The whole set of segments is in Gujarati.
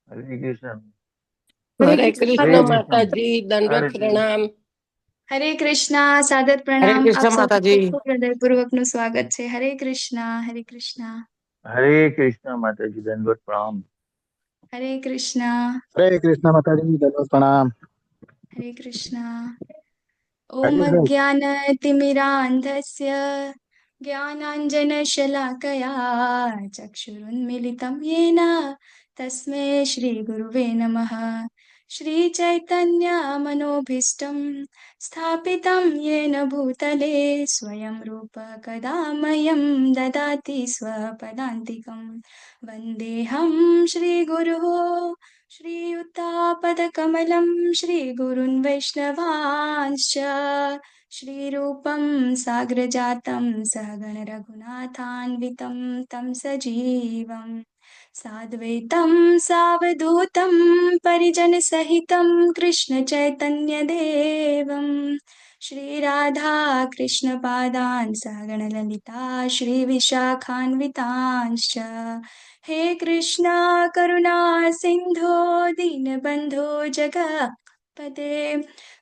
हरे कृष्ण। हरे कृष्ण माता कृष्ण। जी, दंडवत प्रणाम। हरे कृष्णा, सादर हरे प्रणाम। कृष्ण आप माता सबको जी। खूब हृदयपूर्वक નું સ્વાગત છે। હરે કૃષ્ણ, હરે કૃષ્ણ, हरे कृष्ण माता जी, दंडवत प्रणाम। हरे कृष्ण, हरे कृष्ण माता जी, दंडवत प्रणाम। हरे कृष्ण। हरे ओम कृष्ण। अज्ञानतिमिरान्धस्य ज्ञानाञ्जनशलाकया चक्षुरुन्मीलितं येन तस्मै श्रीगुरुवे नमः। श्रीचैतन्यमनोभीष्टं स्थापितं येन भूतले स्वयं रूप कदा मह्यं ददाति स्वपदान्तिकं। वन्देऽहं श्रीगुरुः श्रीयुतापदकमलं श्रीगुरुन् वैष्णवांश्च श्रीरूपं साग्रजातं सहगण रघुनाथान्वितं तं सजीवं साद्वैतं सावधूतं परिजनसहितं कृष्णचैतन्यदेवं श्रीराधा कृष्णपादान् सहगणललिता श्रीविशाखान्वितांश्च। हे कृष्णा करुणा सिंधो दीनबंधो जगत्पते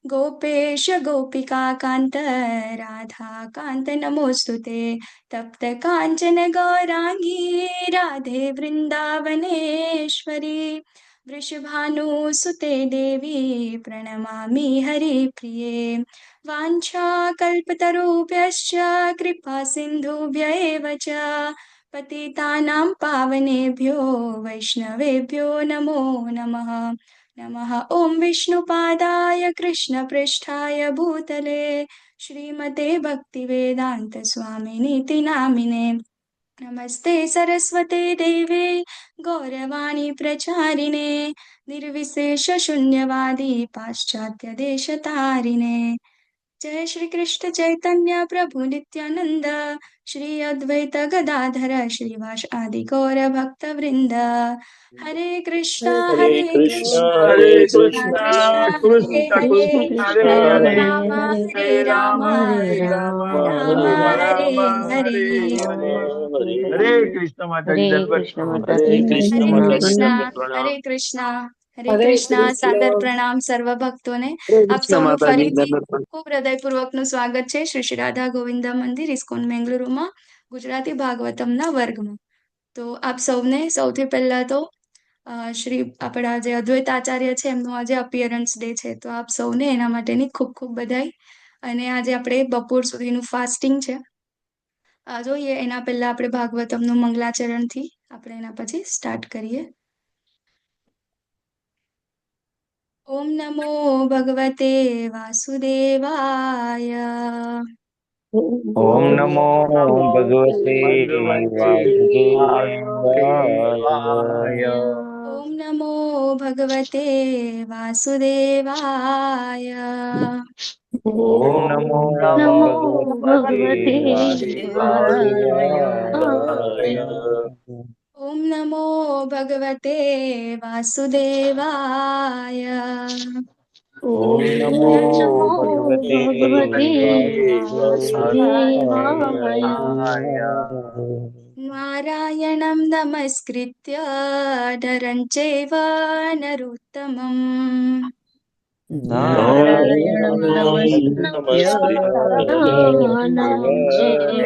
गोपेश गोपिका कांत राधा कांत नमोस्तुते। तप्त कांचन गौरांगी राधे वृंदावनेश्वरी वृषभानुसुते देवी प्रणमामि हरिप्रिये। वाञ्छाकल्पतरुभ्यश्च कृपा सिन्धुभ्य एव च पतितानां पावनेभ्यो वैष्णवेभ्यो नमो नमः। नमः ॐ विष्णुपादाय कृष्णपृष्ठाय भूतले श्रीमते भक्तिवेदान्तस्वामिनीति नामिने। नमस्ते सरस्वते देवे गौरवाणी प्रचारिणे निर्विशेषशून्यवादी पाश्चात्यदेशतारिणे। जय श्री कृष्ण चैतन्य प्रभु नित्यानंद श्री अद्वैत गदाधर श्रीवास आदि गौर भक्त वृंद। हरे कृष्णा हरे हरे कृष्णा कृष्णा हरे कृष्णा कृष्णा कृष्णा हरे कृष्ण हरे कृष्ण हरे कृष्ण हरे हरे हरे राम हरे हरे राम हरे राम राम राम हरे हरे राम हरे। हरे राम हरे हरे हरे कृष्ण माता जी, हरे दंडवत कृष्ण प्रणाम। माता हरे जी, कृष्ण हरे माता जी कृष्णा, दंडवत प्रणाम। हरे कृष्णा, हरे हरे कृष्णा। कृष्ण। સાદર પ્રણામ સર્વ ભક્તોને। हरे આપ कृष्ण સૌનું माता जी ફરીથી दंडवत प्रणाम। ખૂબ હૃદયપૂર્વકનું સ્વાગત છે શ્રી શ્રી રાધા ગોવિંદા મંદિર ઇસ્કોન બેંગલુરુમાં ગુજરાતી ભાગવતમના વર્ગમાં। તો આપ સૌને સૌથી પહેલા તો શ્રી આપણા જે અદ્વૈત આચાર્ય છે એમનું આજે અપિયરન્સ ડે છે, તો આપ સૌને એના માટેની ખૂબ ખૂબ બધાઈ। અને આજે આપણે બપોર સુધીનું ફાસ્ટિંગ છે। જોઈએ એના પહેલા આપણે ભાગવતમનું મંગલાચરણથી આપણે એના પછી સ્ટાર્ટ કરીએ। ओम नमो भगवते वासुदेवाय। ओम नमो भगवते भगवते वासुदेवाय। वासुदेवाय। ओम नमो भगवते वासुदेवाय। ओम नमो नमो भगवते भगवते वासुदेवाय। वासुदेवाय। ओम नमो भगवते वासुदेवाय। ओम नमो नमो भगवते भगवते वासुदेवाय। वासुदेवाय। नारायणं नमस्कृत्य नरं चैव नरोत्तमम् नारायणं नमस्कृत्य नरं चैव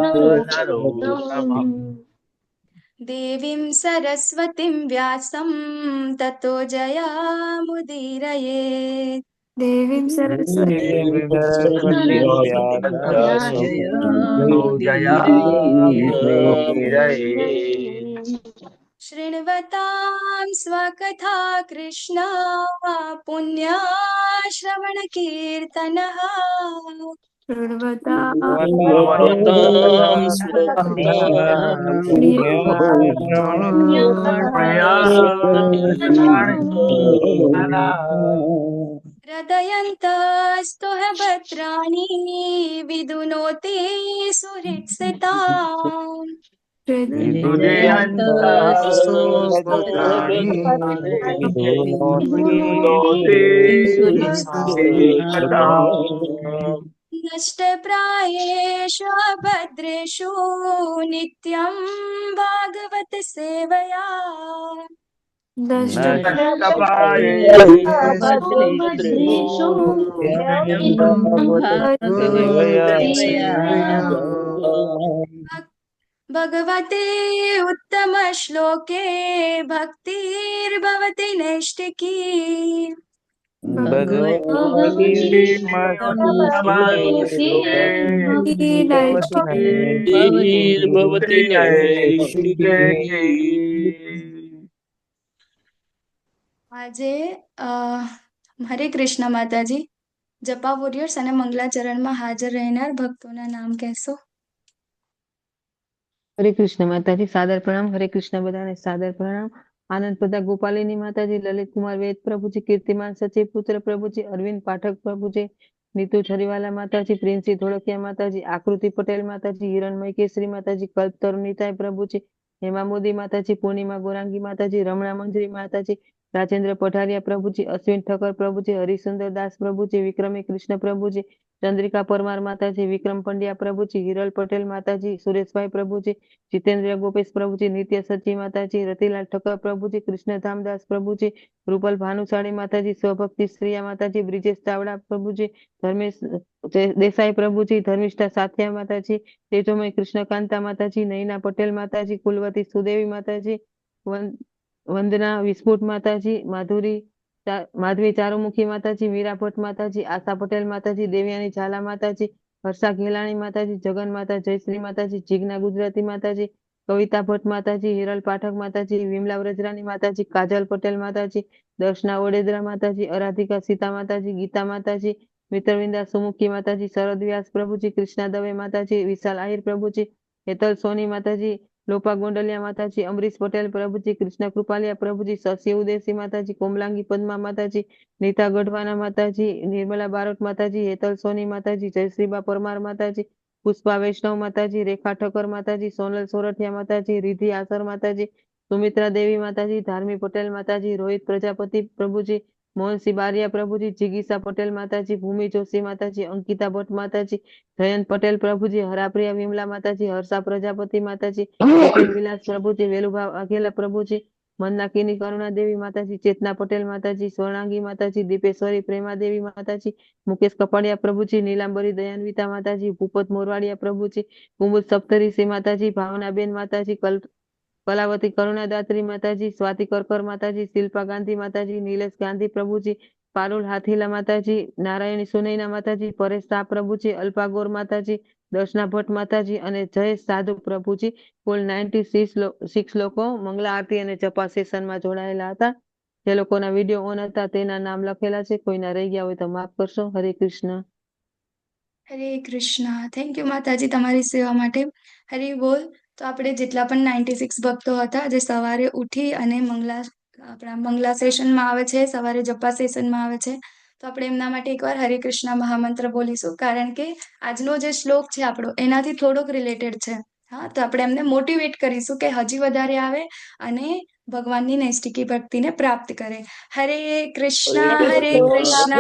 नरोत्तमम् देवीं सरस्वतीं व्यासं ततो जयामुदीरयेत्। देवीं सरस्वती देवी सरस्वती व्यासं ततो जयामुदीरये। शृण्वतां स्वकथा कृष्ण पुण्यश्रवणकीर्तनः भगवतां स्वकथा हृदयन्तस्तु भद्राणि विदुनोति सुहृत्सिताम्। नष्टप्रायेषु भद्रेषु नित्यं भागवत सेवया દશ નષ્ટપાયે ભદ્રેષુ ભગવતે ઉત્તમ શ્લોકે ભક્તિર્ભવતિ નૈષ્ટિકી ભગવતી ભવતી નૈષ્ટિકી. આજે હરે કૃષ્ણ માતાજી. જપા વોરિયર્સ અને મંગલાચરણમાં હાજર રહેનાર ભક્તોના નામ કહેશો? હરે કૃષ્ણ માતાજી, સાદર પ્રણામ. હરે કૃષ્ણ બધાને સાદર પ્રણામ. આનંદ પ્રદા ગોપાલિની માતાજી, લલિત કુમાર વેદ પ્રભુજી, કીર્તિમાન સચિવ પુત્ર પ્રભુજી, અરવિંદ પાઠક પ્રભુજી, નીતુ છરીવાલા માતાજી, પ્રિન્સી ધોળકિયા માતાજી, આકૃતિ પટેલ માતાજી, હિરણમય કેસરી માતાજી, કલ્પતરુ નીતાય પ્રભુજી, હેમા મોદી માતાજી, પૂર્ણિમા ગોરાંગી માતાજી, રમણા મંજરી માતાજી, રાજેન્દ્ર પઠારિયા પ્રભુજી, અશ્વિન ઠક્કર પ્રભુજી, હરિસુંદર દાસ પ્રભુજી, વિક્રમી કૃષ્ણ પ્રભુજી, ચંદ્રિકા પરમાર માતાજી, વિક્રમ પંડ્યા પ્રભુજી, હિરલ પટેલ માતાજી, સુરેશભાઈ પ્રભુજી, જીતેન્દ્ર ગોપેશ પ્રભુજી, નિત્ય સચી માતાજી, રતિલાલ ઠક્કર પ્રભુજી, કૃષ્ણધામદાસ પ્રભુજી, રૂપલ ભાનુશાળી માતાજી, સ્વભક્તિ શ્રીયા માતાજી, બ્રિજેશ ચાવડા પ્રભુજી, ધર્મેશ દેસાઈ પ્રભુજી, ધર્મિષ્ઠા સાથિયા માતાજી, તેજોમય કૃષ્ણકાંતા માતાજી, નયના પટેલ માતાજી, કુલવતી સુદેવી માતાજી, વંદના વિસ્ફોટ માતાજી, માધવી ચારુમુખી માતાજી, મીરા ભટ્ટ માતાજી, આશા પટેલ માતાજી, દેવયાની ઝાલા માતાજી, હર્ષા ઘેલાણી માતાજી, જગન માતા જયશ્રી માતાજી, જીજ્ઞા ગુજરાતી માતાજી, કવિતા ભટ્ટ માતાજી, હિરલ પાઠક માતાજી, વિમલા વ્રજરાની માતાજી, કાજલ પટેલ માતાજી, દર્શના વડેદરા માતાજી, આરાધિકા સીતા માતાજી, ગીતા માતાજી, મિત્રવિંદા સુમુખી માતાજી, શરદ વ્યાસ પ્રભુજી, કૃષ્ણા દવે માતાજી, વિશાલ આહિર પ્રભુજી, હેતલ સોની માતાજી, લોપા ગોંડલિયા માતાજી, અમરીશ પટેલ પ્રભુજી, કૃષ્ણ કૃપાલિયા પ્રભુજી, શશી ઉદેસી માતાજી, કોમલાંગી પદ્મા માતાજી, નીતા ગઢવાના માતાજી, નિર્મલા બારોટ માતાજી, હેતલ સોની માતાજી, જયશ્રીબા પરમાર માતાજી, પુષ્પા વૈષ્ણવ માતાજી, રેખા ઠક્કર માતાજી, સોનલ સોરઠિયા માતાજી, રિધિ આસર માતાજી, સુમિત્રા દેવી માતાજી, ધાર્મી પટેલ માતાજી, રોહિત પ્રજાપતિ પ્રભુજી, મોહનસિંહ બારિયા પ્રભુજી, જીગીસા પટેલ માતાજી, ભૂમિ જોશી માતાજી, અંકિતા ભટ્ટ માતાજી, જયંત પટેલ પ્રભુજી, હરાપ્રિયા વિમલા માતાજી, હર્ષા પ્રજાપતિ માતાજી, કપિલ વિલાસ પ્રભુજી, વેલુભા વાઘેલા પ્રભુજી, મંદાકિની કરુણા દેવી માતાજી, ચેતના પટેલ માતાજી, સ્વર્ણાંગી માતાજી, દીપેશ્વરી પ્રેમાદેવી માતાજી, મુકેશ કપાડિયા પ્રભુજી, નીલાંબરી દયાન્વિતા માતાજી, ભૂપત મોરવાડિયા પ્રભુજી, કુમુદ સપ્તરીસી માતાજી, ભાવનાબેન માતાજી, કલાવતી કરુણાદાત્રી માતાજી, સ્વાતિ કરકર માતાજી, શિલ્પા ગાંધી માતાજી, નીલેશ ગાંધી પ્રભુજી, પારુલ હાથીલા માતાજી, નારાયણી સુનૈના માતાજી, પરેશ શાહ પ્રભુજી, અલ્પા ગોર માતાજી, દર્શના ભટ્ટ માતાજી અને જય સાધુ પ્રભુજી, કુલ 96 લોકો મંગલા આરતી અને જપા સેશનમાં જોડાયેલા હતા. જે લોકોના વિડીયો ઓન હતા તેના નામ લખેલા છે. કોઈના રહી ગયા હોય તો માફ કરશો. હરે કૃષ્ણ. હરે કૃષ્ણ. થેન્ક યુ માતાજી તમારી સેવા માટે. હરે બોલ. તો આપણે જેટલા પણ 96 ભક્તો હતા જે સવારે ઉઠી અને આપણા મંગલા સેશનમાં આવે છે, સવારે જપા સેશનમાં આવે છે, તો આપણે એમના માટે એકવાર હરે કૃષ્ણ મહામંત્ર બોલીશું, કારણ કે આજનો જે શ્લોક છે આપણો એનાથી થોડોક રિલેટેડ છે. હા, તો આપણે એમને મોટિવેટ કરીશું કે હજી વધારે આવે અને ભગવાનની નૈષ્ટિકી ભક્તિને પ્રાપ્ત કરે. હરે કૃષ્ણ કૃષ્ણ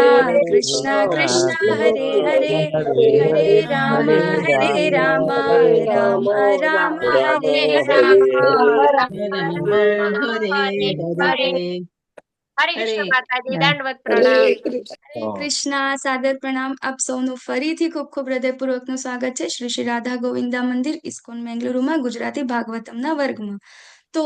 કૃષ્ણ હરે હરે, હરે રામ રામ રામ હરે હરે. હરે કૃષ્ણ માતાજી, દંડવત પ્રણામ. હરે કૃષ્ણ, સાદર પ્રણામ. આપ સૌનું ફરીથી ખૂબ ખૂબ હૃદયપૂર્વકનું સ્વાગત છે શ્રી શ્રી રાધા ગોવિંદા મંદિર ઇસ્કોન બેંગલુરુમાં ગુજરાતી ભાગવતમના વર્ગમાં. તો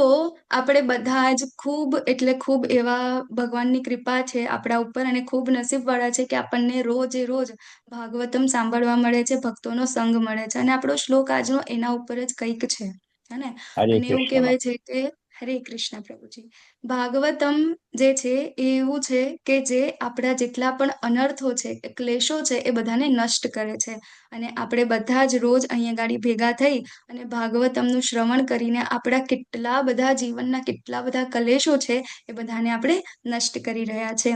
આપણે બધા જ ખૂબ એટલે ખૂબ એવા ભગવાનની કૃપા છે આપણા ઉપર અને ખૂબ નસીબવાળા છે કે આપણને રોજે રોજ ભાગવતમ સાંભળવા મળે છે, ભક્તોનો સંગ મળે છે, અને આપણો શ્લોક આજનો એના ઉપર જ કંઈક છે. હે ને? અને એવું કહેવાય છે કે હરે કૃષ્ણ પ્રભુજી, ભાગવતમ જે છે એ એવું છે કે જે આપણા જેટલા પણ અનર્થો છે, ક્લેશો છે, એ બધાને નષ્ટ કરે છે. અને આપણે બધા જ રોજ અહીંયા ગાડી ભેગા થઈ અને ભાગવતમનું શ્રવણ કરીને આપણા કેટલા બધા જીવનના કેટલા બધા કલેશો છે એ બધાને આપણે નષ્ટ કરી રહ્યા છે.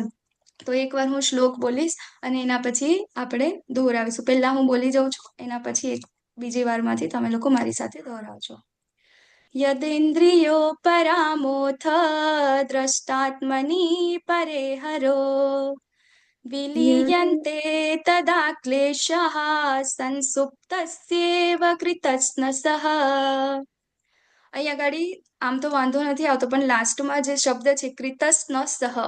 તો એકવાર હું શ્લોક બોલીશ અને એના પછી આપણે દોહરાવીશું. પહેલા હું બોલી જાઉં છું, એના પછી બીજી વારમાંથી તમે લોકો મારી સાથે દોહરાવજો. યદેન્દ્રિયો પરામોથ દ્રષ્ટાત્મની પરે હરો, વિલીયન્તે તદા ક્લેશઃ સંસુપ્તસ્યેવ કૃતસ્નસઃ. અહીંયા ગાડી આમ તો વાંધો નથી આવતો, પણ લાસ્ટમાં જે શબ્દ છે કૃતસ્ન સહ,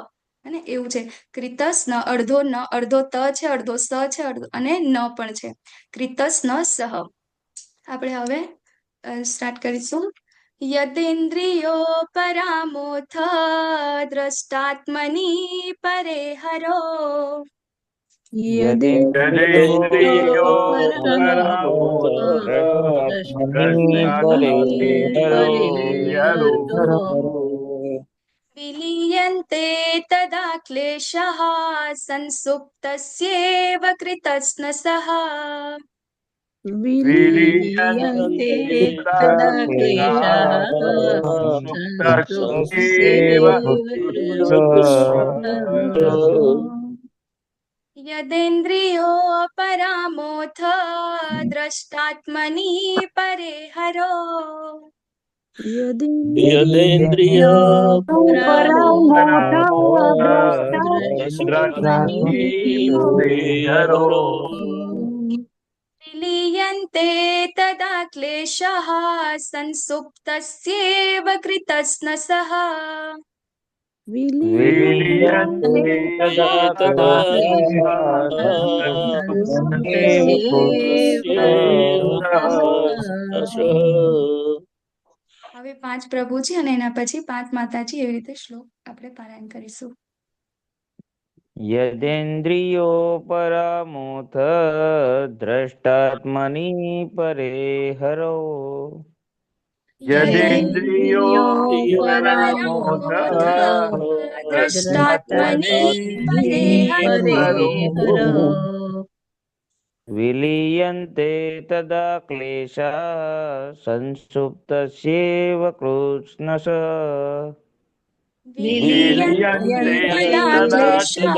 અને એવું છે કૃતસ્ન, અડધો ન, અડધો ત છે, અડધો સ છે, અને ન પણ છે, કૃતસ્ન સહ. આપણે હવે સ્ટાર્ટ કરીશું. યદેન્દ્રિયો પરામોથ દ્રષ્ટાત્મની પરે હરો. यदेन्द्रियो परमोत परमोत द्रष्टात्मनि परे हरो विलीयन्ते तदा क्लेशः संसुप्तस्येव कृतस्नसः. विलीयन्ते तदा क्लेशाः सुप्तस्येव यदेन्द्रियो परामोथ द्रष्टात्मनि परे हरो. यदेन्द्रियो परामोथ द्रष्टात्मनि हरो हरो विलीयन्ते तदा क्लेशः संसुप्तस्येव कृतस्नसः. विलीयन्ते तदा तदा હવે 5 પ્રભુજી અને એના પછી 5 માતાજી, એવી રીતે શ્લોક આપણે પારાયણ કરીશું. यदेन्द्रियो परमोथ द्रष्टात्मनि परे हरो यदेन्द्रियो परमोथ द्रष्टात्मनि परे हरो. विलीयन्ते तदा क्लेशा संसुप्तस्येव कृत्स्नश विलीयन्ते तदा क्लेशः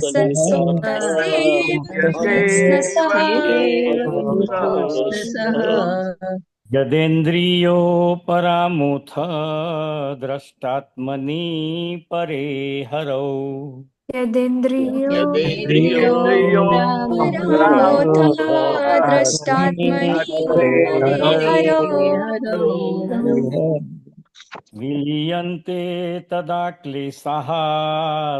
संसुप्तस्येव कृत्स्नसः. यदेन्द्रियो परामुथ द्रष्टात्मनि परे हरौ. यदेन्द्रियो परामोथ द्रष्टात्मनि परे हरो. विलीयन्ते तदा क्लेशाः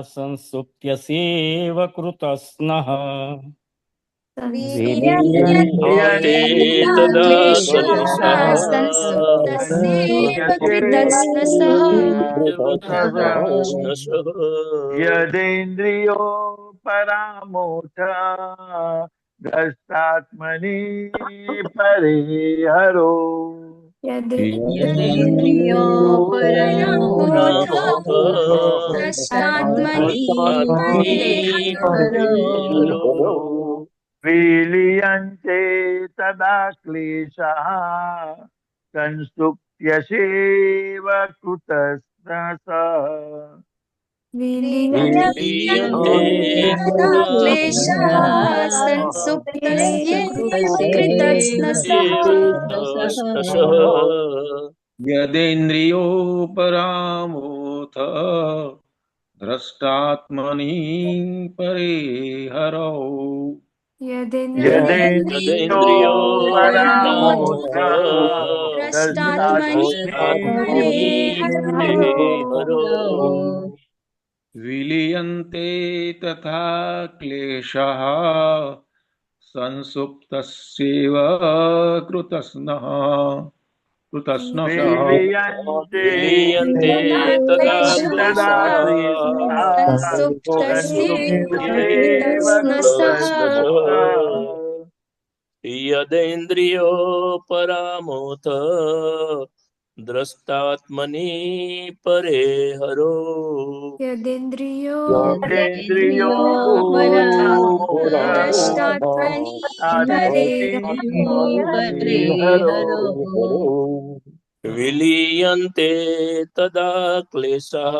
संसुप्त्यस्येव कृतस्नः. विलीयन्ते तदा क्लेशः संसुप्तस्येव कृतस्नसः. यदेन्द्रियो परामोथ द्रष्टात्मनि परे हरो यदेन्द्रियो परामोथ द्रष्टात्मनि परे हरो. विलीयन्ते तदा क्लेशाः संसुप्त्यसेव कृतस्नसः विलीयन्ते तदा क्लेशः संसुप्तस्येव कृतस्नसः. यदेन्द्रियो परामोथ द्रष्टात्मनि परे हरौ यदेन्द्रियो परामोथ द्रष्टात्मनि परे हरो. विलीयन्ते तथा क्लेशः संसुप्तस्येव कृतस्नः विलीयन्ते तदा संसुप्तस्येव कृतस्नसः. यदेन्द्रियो परामोथ द्रष्टात्मनि परे हरो यदेन्द्रियो द्रष्टात्मनि परे हरो. विलीयन्ते तदा क्लेशः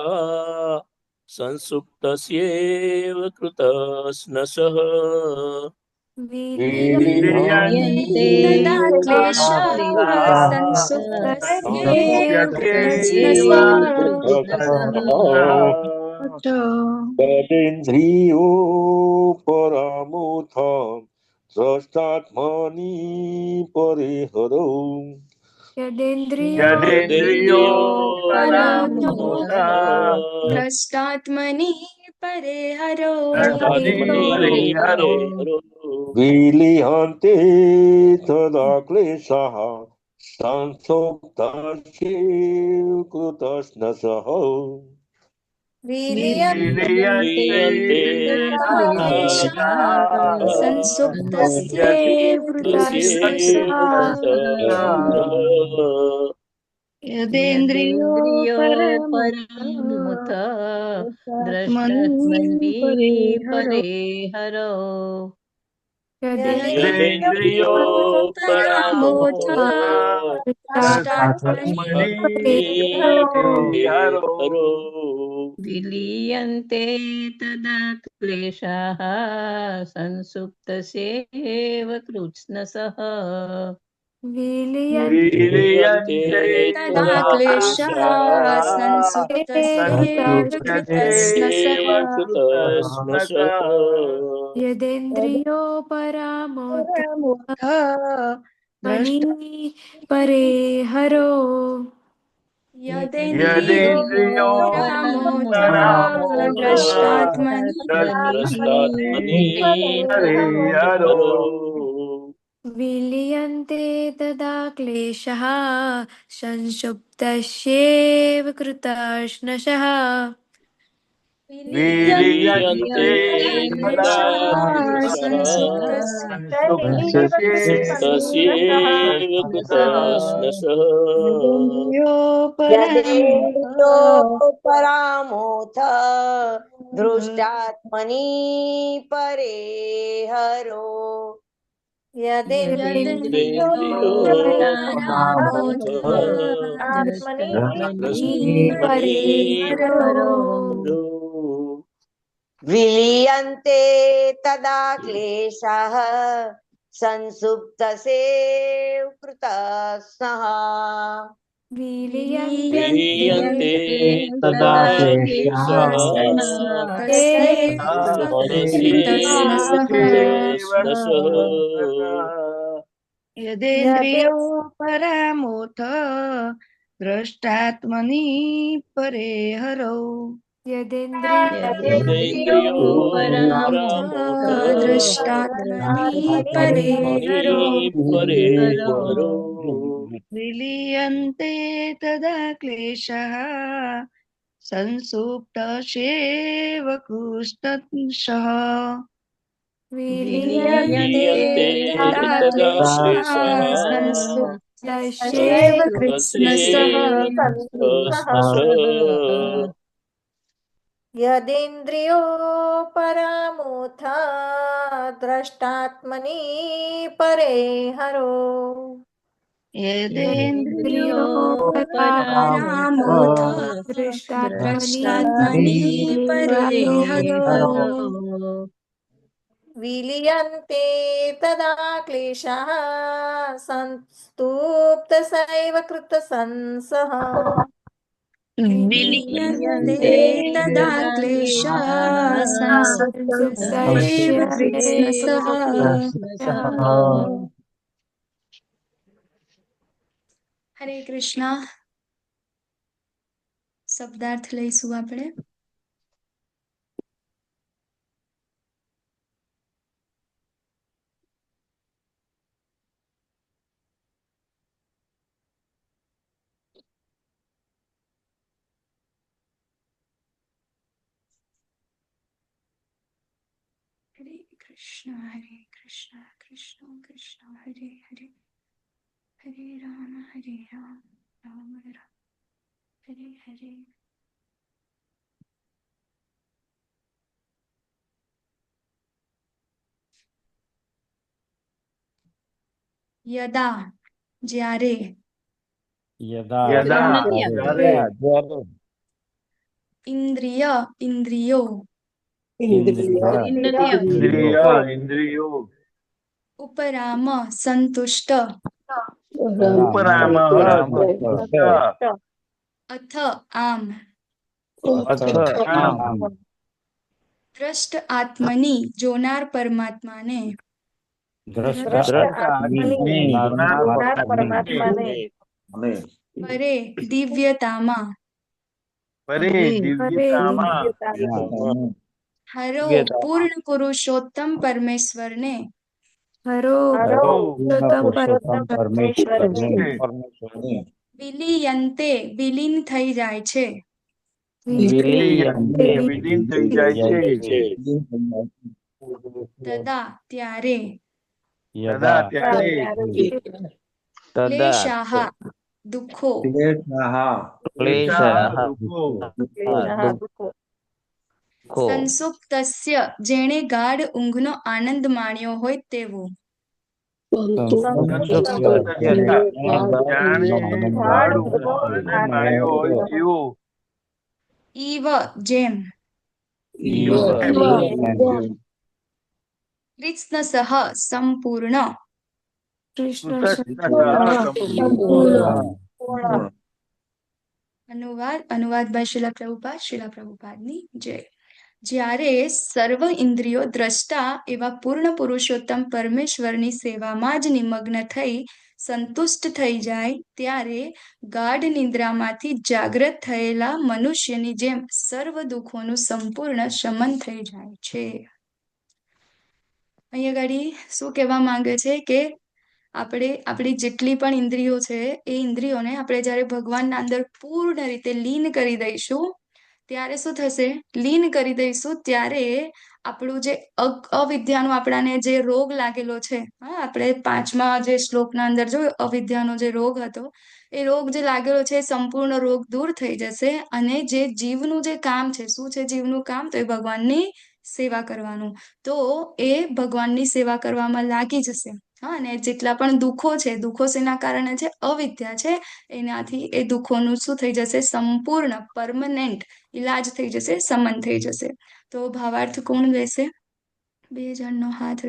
संसुप्तस्येव कृतस्नसः विलीयन्ते तदा क्लेशः संसुप्तस्येव कृतस्नसः. यदेन्द्रियो परमुथ द्रष्टात्मनि परे हरौ यदेन्द्रियो यदेन्द्रियो परामोथ परामोथा द्रष्टात्मनि परे हरो द्रष्टात्मनि हरो हरो विलीयन्ते तदा क्लेशः संसुप्तस्यैव कृतस्नसः विलीयन्ते क्रियन्ते तदा क्लेशः संसुप्तस्य तस्य कृतस्नः यदेन्द्रियो परामुथ द्रष्टात्मनि परे हरो यदेन्द्रियो परामोथा द्रष्टात्मनि परे हरो विलीयन्ते तदा क्लेशाः संसुप्तस्यैव कृत्स्नसः विलीयन्ते तदा क्लेशः संसुप्तस्यैव कृतस्नसः कृतस्नसः यदेन्द्रियो परामोथ द्रष्ट मणि परे हरो यदेन्द्रियो यदेन्द्रियो परामोथा परामोथा द्रष्टात्मनि द्रष्टात्मनि हरे हरो विलीयन्ते तदा क्लेशः संसुप्तस्यैव कृतस्नसः विलीयन्ते तदा क्लेशः संसुप्तस्यैव तस्यैव कृतस्नसः परामुथ परामोथ दृष्टात्मनि परे हरो यदेन्द्रियो परामोथ आत्मनि परे हरो विलीयन्ते तदा क्लेशः संसुप्तसेव कृतस्नः विलीयन्ते तदा तदा क्लेशः क्लेशः कृतस्नसः कृतस्नसः यदेन्द्रियो परामुथ द्रष्टात्मनि परे हरो यदेन्द्रियो परामोथ द्रष्टात्मनि परे हरो परे हरो विलीयन्ते तदा क्लेशः संसुप्तस्यैव कृत्स्नसः विलीयन्ते तदा तदा क्लेशः क्लेशः संसुप्तस्यैव कृत्स्नसः संसुप्तस्यैव कृतस्नसः यदेन्द्रियो परामोथ द्रष्टात्मनि परे हरो यदेन्द्रियो परामोथ दृष्टात्मनि द्रष्टात्मनि परे हरो विलीयन्ते तदा क्लेशः संस्तुप्तसैव कृतसंसः विलीयन्ते तदा क्लेशः संसुप्तस्यैव कृत्स्नसः હરે કૃષ્ણ શબ્દાર્થ લઈશું આપણે હરે કૃષ્ણ કૃષ્ણ કૃષ્ણ હરે હરે હરે રામ રામ રામ હરે હરે યદા જ્યારે यदा यदा જ્યારે ઇન્દ્રિય ઇન્દ્રિયો इंद्रियो ઉપરામ સંતુષ્ટ उपरामः संतुष्ट અથ આમ દ્રષ્ટ આત્મની જોનાર પરમાત્માને દ્રષ્ટા परमात्मा ने અને પરે દિવ્યતામાં પરે દિવ્યતામાં હરો પૂર્ણ પુરુષોત્તમ પરમેશ્વરને હરો હરો પુરુષોત્તમ પરમેશ્વરને પરમેશ્વરને વિલીયંતે વિલીન થઈ જાય છે. વિલીયંતે વિલીન થઈ જાય છે. તદા ત્યારે તદા ત્યારે તદા ક્લેશાહ દુઃખો ક્લેશઃ દુઃખો દુઃખો સંસુપ્તસ્ય જેણે ગાઢ ઊંઘનો આનંદ માણ્યો હોય તેવો જાણે ગાઢ ઊંઘનો આનંદ માણ્યો હોય તેવો ઈવ જેમ કૃષ્ણસઃ સંપૂર્ણ અનુવાદ બાય શિલા પ્રભુપાદની જય. જ્યારે સર્વ ઇન્દ્રિયો દ્રષ્ટા એવા પૂર્ણ પુરુષોત્તમ પરમેશ્વરની સેવામાં જ નિમગ્ન થઈ સંતુષ્ટ થઈ જાય ત્યારે ગાઢ નિદ્રામાંથી જાગ્રત થયેલા મનુષ્યની જેમ સર્વ દુઃખોનું સંપૂર્ણ શમન થઈ જાય છે. અહીંયા ગાડી શું કહેવા માંગે છે કે આપણી જેટલી પણ ઇન્દ્રિયો છે એ ઇન્દ્રિયોને આપણે જ્યારે ભગવાનના અંદર પૂર્ણ રીતે લીન કરી દઈશું ત્યારે શું થશે? લીન કરી દઈશું ત્યારે આપણું જે અવિદ્યાનો આપણાને જે રોગ લાગેલો છે, આપણે 5મા જે શ્લોકના અંદર જોયું અવિદ્યાનો જે રોગ હતો એ રોગ જે લાગેલો છે એ સંપૂર્ણ રોગ દૂર થઈ જશે અને જે જીવનું જે કામ છે, શું છે જીવનું કામ? તો એ ભગવાનની સેવા કરવાનું. તો એ ભગવાનની સેવા કરવામાં લાગી જશે. અને જેટલા પણ દુઃખો છે, દુઃખો શેના કારણે છે? અવિદ્યા છે. એનાથી એ દુઃખોનું શું થઈ જશે? સંપૂર્ણ પરમનન્ટ ઈલાજ થઈ જશે, શમન થઈ જશે. તો ભાવાર્થ કોણ લેશે? 2 જણનો હાથ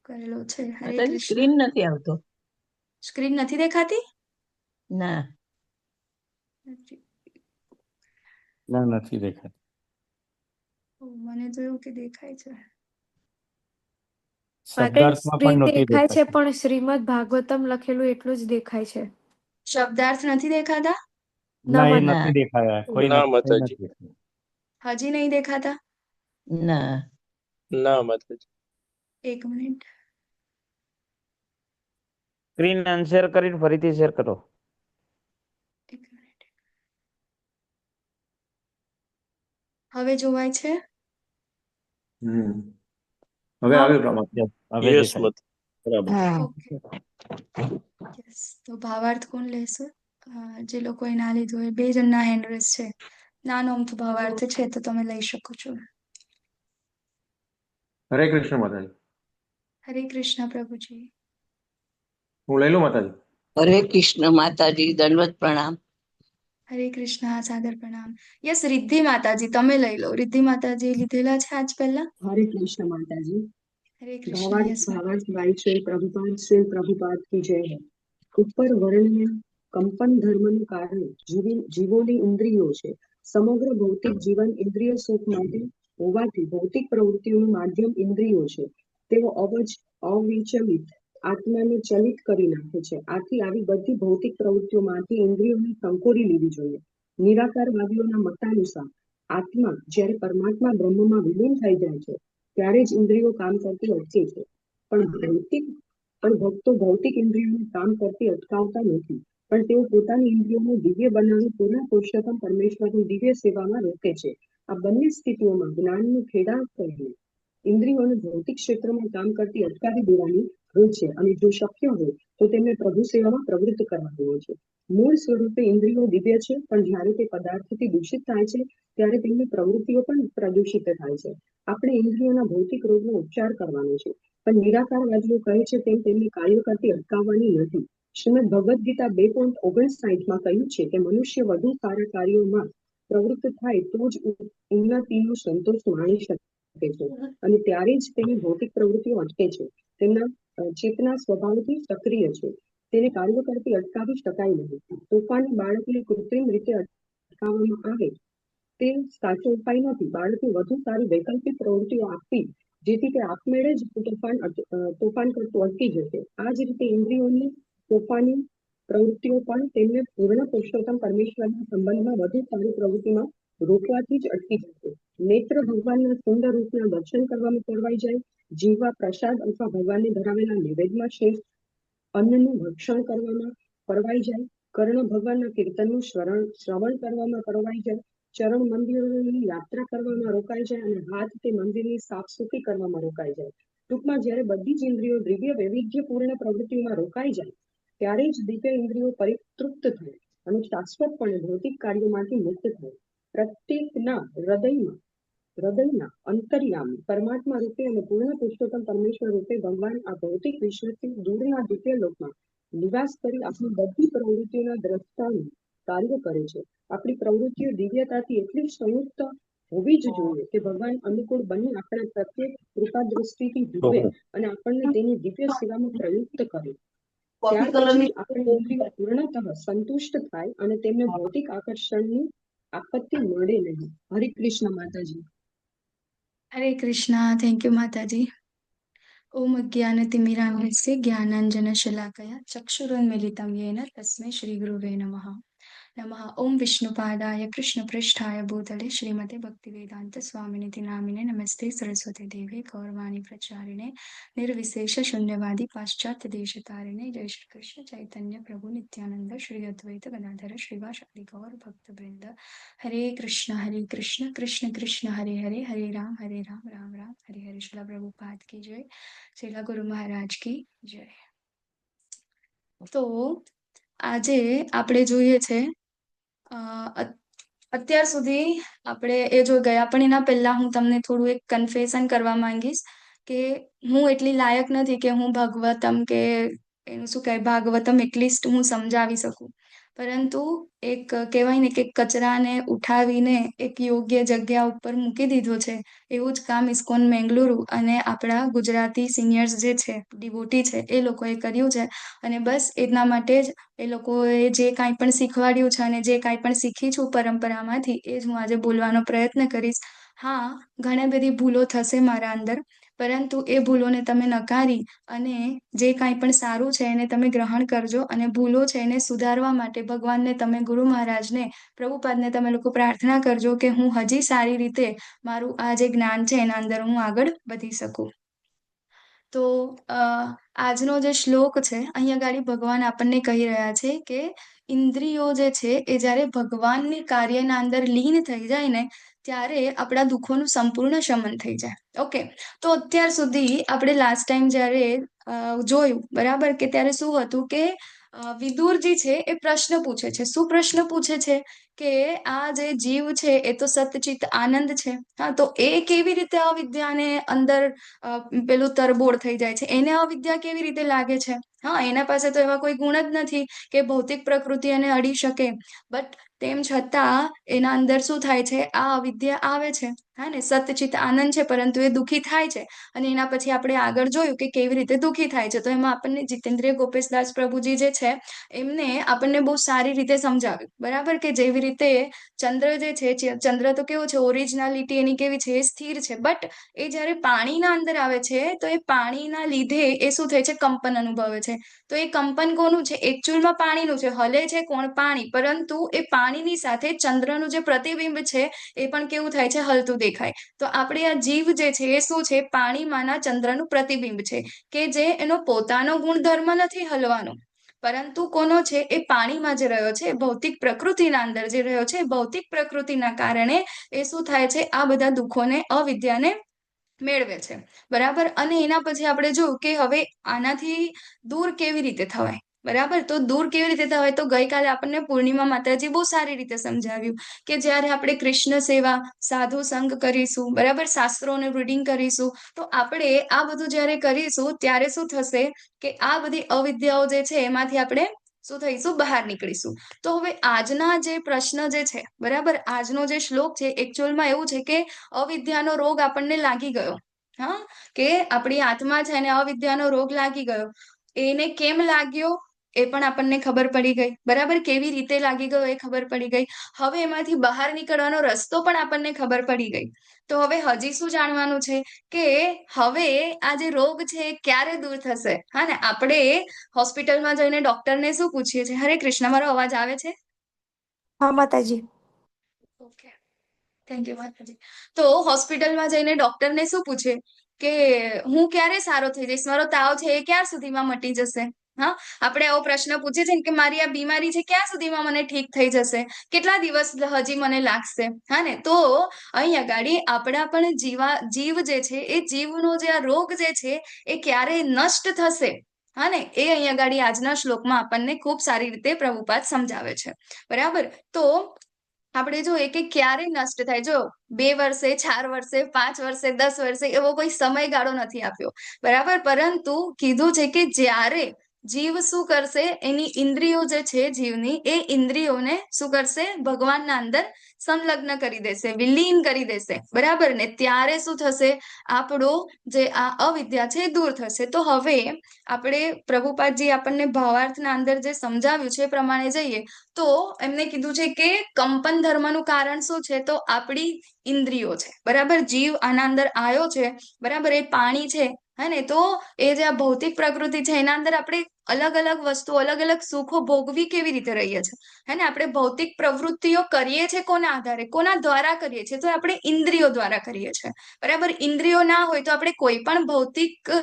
કરેલો છે. હરે કૃષ્ણ. સ્ક્રીન નથી આવતો. સ્ક્રીન નથી દેખાતી? ના નથી દેખાતી. મને તો એવું કે દેખાય છે. શબ્દાર્થમાં પણ નથી દેખાય છે દેખાતી. પણ શ્રીમદ ભાગવતમ લખેલું એટલું જ દેખાય છે. શબ્દાર્થ નથી દેખાતા? ના, એ ના, નથી દેખાયા. કોઈ ના, નથી માતાજી. દેખાયા. હજી નહીં દેખાતા? ના ના માતાજી. 1 મિનિટ. સ્ક્રીન અનશેર કરીને ફરીથી શેર કરો. 1 મિનિટ. હવે જોવાય છે? હવે આવ્યો પ્રમાણ. હવે યસ દેખાય. મત બરાબર. ઓકે. યસ. તો ભાવાર્થ કોણ લેશે? જે લોકોએ ના લીધું એ 2 જણના હેન્ડ રેઝ છે. નાનો અમથો ભાવાર્થ છે તો તમે લઈ શકો છો. હરે કૃષ્ણ માતાજી. હરે કૃષ્ણ પ્રભુજી. હું લઈ લઉં માતાજી. હરે કૃષ્ણ માતાજી, દંડવત પ્રણામ. હરે કૃષ્ણ. સાદર પ્રણામ. યસ, રિદ્ધિ માતાજી તમે લઈ લો. રિદ્ધિ માતાજી લીધેલા છે આજ પહેલા? हरे कृष्ण माता जी। હરે કૃષ્ણ. યસ भावार्थ भाई श्री प्रभुपाद की जय है। ઉપર વર્ણ્ય કંપન ધર્મનું કારણ જીવોની ઇન્દ્રિયો છે. સમગ્ર ભૌતિક જીવન ઇન્દ્રિય સુખ માટે હોવાથી ભૌતિક પ્રવૃત્તિઓનું માધ્યમ ઇન્દ્રિયો છે. તેઓ અવિચલિત આત્માને ચલિત કરી નાખે છે. આથી આવી બધી ભૌતિક પ્રવૃત્તિઓમાંથી ઇન્દ્રિયોને સંકોરી લેવી જોઈએ. નિરાકારવાદીઓના મતાનુસાર આત્મા જ્યારે પરમાત્મા બ્રહ્મમાં વિલીન થઈ જાય છે ત્યારે જ ઇન્દ્રિયો કામ કરતી અટકે છે. પણ ભક્તો ભૌતિક ઇન્દ્રિયોને કામ કરતી અટકાવતા નથી, પણ તેઓ પોતાની ઇન્દ્રિયોને દિવ્ય બનાવી પૂર્ણ પુરુષોત્તમ પરમેશ્વરની દિવ્ય સેવામાં રોકે છે. આ બંને સ્થિતિઓમાં જ્ઞાનનું ખેડા કરીને ઇન્દ્રિયોને ભૌતિક ક્ષેત્રમાં કામ કરતી અટકાવી દેવાની હોય છે અને જો શક્ય હોય તો તેમને પ્રભુ સેવામાં પ્રવૃત્ત કરવાની હોય છે. મૂળ સ્વરૂપે ઇન્દ્રિયો દિવ્ય છે, પણ જ્યારે તે પદાર્થથી દૂષિત થાય છે ત્યારે તેમની પ્રવૃત્તિઓ પણ પ્રદૂષિત થાય છે. આપણે ઇન્દ્રિયોના ભૌતિક રોગનો ઉપચાર કરવાનો છે, પણ નિરાકારવાદીઓ કહે છે તેમ તેમની કાર્ય કરતી અટકાવવાની નથી. શ્રીમદ ભગવદ્ ગીતા 2.59 કહ્યું છે કે મનુષ્ય વધુ સારા કાર્યોમાં પ્રવૃત્ત થાય તો જ ઉન્નતિનો સંતોષ માણી શકે છે અને ત્યારે જ તેની ભૌતિક પ્રવૃત્તિઓ અટકે છે. તેમના ચેતના સ્વભાવથી સક્રિય છે. તેને કાર્ય કરતી અટકાવી શકાય નહીં. તોફાની બાળકને કૃત્રિમ રીતે અટકાવવામાં આવે તે સાચો ઉપાય નથી. બાળકને વધુ સારી વૈકલ્પિક પ્રવૃત્તિઓ આપવી જેથી તે આપમેળે જ તોફાન કરતું અટકી જશે. આ જ રીતે ઇન્દ્રિયોની તોફાની પ્રવૃત્તિઓ પણ તેમને પૂર્ણ પુરુષોત્તમ પરમેશ્વરના સંબંધમાં વધુ સારી પ્રવૃત્તિમાં રોકવાથી જ અટકી જશે. નેત્ર ભગવાનના સુંદર રૂપના દર્શન કરવામાં ફેરવાઈ જાય, જીહવા પ્રસાદ અથવા ભગવાનને ધરાવેલા નિવેદમાં શ્રેષ્ઠ અન્નનું ભક્ષણ કરવામાં પરવાઈ જાય, કર્ણ ભગવાનના કીર્તનનું શ્રવણ કરવામાં પરવાઈ જાય, ચરણ મંદિરોની યાત્રા કરવામાં રોકાઈ જાય અને હાથ તે મંદિરની સાફસૂફી કરવામાં રોકાઈ જાય. ટૂંકમાં જ્યારે બધી જ ઇન્દ્રિયો દિવ્ય વૈવિધ્યપૂર્ણ પ્રવૃત્તિઓમાં રોકાઈ જાય ત્યારે જ દિવ્ય ઇન્દ્રિયો પરિતૃપ્ત થાય અને શાશ્વતપણે ભૌતિક કાર્યોમાંથી મુક્ત થાય. પ્રત્યેકના હૃદયના અંતર્યામી પરમાત્મા રૂપે અને પૂર્ણ પુરુષોત્તમ પરમેશ્વર રૂપે ભગવાન આ ભૌતિક વિશ્વથી દૂરના દિવ્ય લોકમાં નિવાસ કરી આપણી બધી પ્રવૃત્તિઓના દ્રષ્ટાનું કાર્ય કરે છે. આપણી પ્રવૃત્તિઓ દિવ્યતાથી એટલી સંયુક્ત હોવી જ જોઈએ કે ભગવાન અનુકૂળ બની આપણા પ્રત્યેક કૃપા દ્રષ્ટિથી જુએ અને આપણને તેની દિવ્ય સેવામાં પ્રયુક્ત કરે. ત્યાર પછી આપણે ઇન્દ્રિયો પૂર્ણતઃ સંતુષ્ટ થાય અને તેમને ભૌતિક આકર્ષણની આપત્તિ મળે નહીં. હરે કૃષ્ણ માતાજી. હરે કૃષ્ણ. થેન્ક યુ માતાજી. ઓમ અજ્ઞાનતિમિરાન્ધસ્ય જ્ઞાનાંજનશલાકયા ચક્ષુરુન્મિલિतं येन तस्मै श्रीगुरुवे नमः. नमः ओम विष्णुपादाय कृष्णपृष्ठाय भूतले श्रीमते भक्तिवेदांत स्वामिनिति नामिने नमस्ते सरस्वती देवे गौरवाणी प्रचारिणे निर्विशेष शून्यवादी पाश्चात्य देशतारिणे जय श्री कृष्ण चैतन्य प्रभु नित्यानंद श्री अद्वैत गदाधर श्रीवासादि गौर भक्त वृंद. हरे कृष्ण कृष्ण कृष्ण हरे हरे हरे राम राम राम हरे हरे. श्रीला प्रभुपाद की जय. श्रीला गुरु महाराज की जय. तो આજે આપણે જોઈએ છે અત્યાર સુધી આપણે એ જો ગયા, પણ એના પહેલા હું તમને થોડું એક કન્ફેશન કરવા માંગીશ કે હું એટલી લાયક નથી કે હું ભાગવતમ કે એનું શું કહેવાય ભાગવતમ એટલીસ્ટ હું સમજાવી શકું, પરંતુ એક કહેવાય ને કે કચરાને ઉઠાવીને એક યોગ્ય જગ્યા ઉપર મૂકી દીધો છે, એવું જ કામ ઇસ્કોન મેંગલુરુ અને આપણા ગુજરાતી સિનિયર્સ જે છે, ડિવોટી છે, એ લોકોએ કર્યું છે. અને બસ એટલા માટે જ એ લોકોએ જે કાંઈ પણ શીખવાડ્યું છે અને જે કાંઈ પણ શીખી છું પરંપરામાંથી એ જ હું આજે બોલવાનો પ્રયત્ન કરીશ. હા, ઘણી બધી ભૂલો થશે મારા અંદર, પરંતુ એ ભૂલોને તમે નકારી અને જે કાંઈ પણ સારું છે એને તમે ગ્રહણ કરજો અને ભૂલો છે એને સુધારવા માટે ભગવાનને તમે ગુરુ મહારાજને પ્રભુપાદને તમે લોકો પ્રાર્થના કરજો કે હું હજી સારી રીતે મારું આ જે જ્ઞાન છે એના અંદર હું આગળ વધી શકું. તો આજનો જે શ્લોક છે અહીંયા ગાડી ભગવાન આપણને કહી રહ્યા છે કે ઇન્દ્રિયો જે છે એ જ્યારે ભગવાનની કાર્યના અંદર લીન થઈ જાય ને ત્યારે આપણા દુઃખોનું સંપૂર્ણ શમન થઈ જાય. ઓકે, તો અત્યાર સુધી આપણે લાસ્ટ ટાઈમ જ્યારે જોયું બરાબર કે ત્યારે શું હતું કે વિદુરજી છે એ પ્રશ્ન પૂછે છે. શું પ્રશ્ન પૂછે છે કે આ જે જીવ છે એ તો સતચિત આનંદ છે, હા, તો એ કેવી રીતે અવિદ્યાને અંદર પેલું તરબોળ થઈ જાય છે, એને અવિદ્યા કેવી રીતે લાગે છે? હા, એના પાસે તો એવા કોઈ ગુણ જ નથી કે ભૌતિક પ્રકૃતિ એને અડી શકે, બટ તેમ છતાં એના અંદર શું થાય છે, આ અવિદ્યા આવે છે, હા ને, સતચિત આનંદ છે પરંતુ એ દુઃખી થાય છે. અને એના પછી આપણે આગળ જોયું કે કેવી રીતે દુઃખી થાય છે, તો એમાં આપણને જીતેન્દ્રિય ગોપેશદાસ પ્રભુજી જે છે એમને આપણને બહુ સારી રીતે સમજાવ્યું, બરાબર, કે જેવી રીતે ચંદ્ર જે છે, ચંદ્ર તો કેવો છે, ઓરિજિનાલિટી એની કેવી છે, એ સ્થિર છે, બટ એ જ્યારે પાણીના અંદર આવે છે તો એ પાણીના લીધે એ શું થાય છે, કંપન અનુભવે છે. તો એ કંપન કોનું છે? એકચ્યુઅલમાં પાણીનું છે, હલે છે કોણ? પાણી, પરંતુ એ પાણીની સાથે ચંદ્રનું જે પ્રતિબિંબ છે એ પણ કેવું થાય છે? હલતું દેખાય. તો આપણે આ જીવ જે છે એ શું છે? પાણીમાંના ચંદ્રનું પ્રતિબિંબ છે, કે જે એનો પોતાનો ગુણધર્મ નથી હલવાનો, પરંતુ કોનો છે? એ પાણીમાં જે રહ્યો છે, ભૌતિક પ્રકૃતિના અંદર જે રહ્યો છે, ભૌતિક પ્રકૃતિના કારણે એ શું થાય છે? આ બધા દુઃખોને, અવિદ્યાને મેળવે છે, બરાબર. અને એના પછી આપણે જોયું કે હવે આનાથી દૂર કેવી રીતે થવાય, બરાબર. તો દૂર કેવી રીતે થવાય, તો ગઈકાલે આપણને પૂર્ણિમા માતાજી બહુ સારી રીતે સમજાવ્યું કે જ્યારે આપણે કૃષ્ણ સેવા, સાધુ સંગ કરીશું, બરાબર, શાસ્ત્રોને રીડિંગ કરીશું, તો આપણે આ બધું જ્યારે કરીશું ત્યારે શું થશે કે આ બધી અવિદ્યાઓ જે છે એમાંથી આપણે શું થઈશું? બહાર નીકળીશું. તો હવે આજના જે પ્રશ્ન જે છે, બરાબર, આજનો જે શ્લોક છે એકચ્યુઅલમાં એવું છે કે અવિદ્યાનો રોગ આપણને લાગી ગયો, હા, કે આપણી આત્મા છે ને અવિદ્યાનો રોગ લાગી ગયો. એને કેમ લાગ્યો એ પણ આપણને ખબર પડી ગઈ, બરાબર, કેવી રીતે લાગી ગયો એ ખબર પડી ગઈ. હવે એમાંથી બહાર નીકળવાનો રસ્તો પણ આપણને ખબર પડી ગઈ. તો હવે હજી શું જાણવાનું છે કે હવે આ જે રોગ છે એ ક્યારે દૂર થશે? હા ને, આપણે હોસ્પિટલમાં જઈને ડોક્ટરને શું પૂછીએ છીએ? હરે કૃષ્ણ, મારો અવાજ આવે છે? હા માતાજી. ઓકે, થેન્ક યુ માતાજી. તો હોસ્પિટલમાં જઈને ડોક્ટરને શું પૂછે કે હું ક્યારે સારો થઈ જઈશ, મારો તાવ છે એ ક્યાં સુધીમાં મટી જશે? હા, આપણે આવો પ્રશ્ન પૂછે છે કે મારી આ બીમારી છે ક્યાં સુધીમાં મને ઠીક થઈ જશે, કેટલા દિવસ હજી મને લાગશે? હા ને, તો અહીં આગળ આપણા પણ જીવ જે છે એ જીવનો જે આ રોગ જે છે એ ક્યારે નષ્ટ થશે, હા ને, એ અહીં આગળ આજના શ્લોકમાં આપણને ખૂબ સારી રીતે પ્રભુપાદ સમજાવે છે, બરાબર. તો આપણે જોઈએ કે ક્યારે નષ્ટ થાય. જો 2 વર્ષે, 4 વર્ષે, 5 વર્ષે, 10 વર્ષે એવો કોઈ સમયગાળો નથી આપ્યો, બરાબર, પરંતુ કીધું છે કે જ્યારે જીવ શું કરશે, એની ઇન્દ્રિયો જે છે જીવની, એ ઇન્દ્રિયોને શું કરશે, ભગવાનના અંદર સંલગ્ન કરી દેશે, વિલીન કરી દેશે, બરાબર ને, ત્યારે શું થશે, આપણું જે આ અવિદ્યા છે એ દૂર થશે. તો હવે આપણે પ્રભુપાદજી આપણને ભાવાર્થના અંદર જે સમજાવ્યું છે એ પ્રમાણે જઈએ તો એમને કીધું છે કે કંપન ધર્મનું કારણ શું છે, તો આપણી ઇન્દ્રિયો છે, બરાબર. જીવ આના અંદર આવ્યો છે, બરાબર, એ પાણી છે, હે ને, તો એ જે આ ભૌતિક પ્રકૃતિ છે એના અંદર આપણે અલગ અલગ વસ્તુ, અલગ અલગ સુખો ભોગવી કેવી રીતે રહીએ છીએ, હે ને, આપણે ભૌતિક પ્રવૃત્તિઓ કરીએ છીએ કોના આધારે, કોના દ્વારા કરીએ છીએ, તો આપણે ઇન્દ્રિયો દ્વારા કરીએ છીએ, બરાબર. ઇન્દ્રિયો ના હોય તો આપણે કોઈ પણ ભૌતિક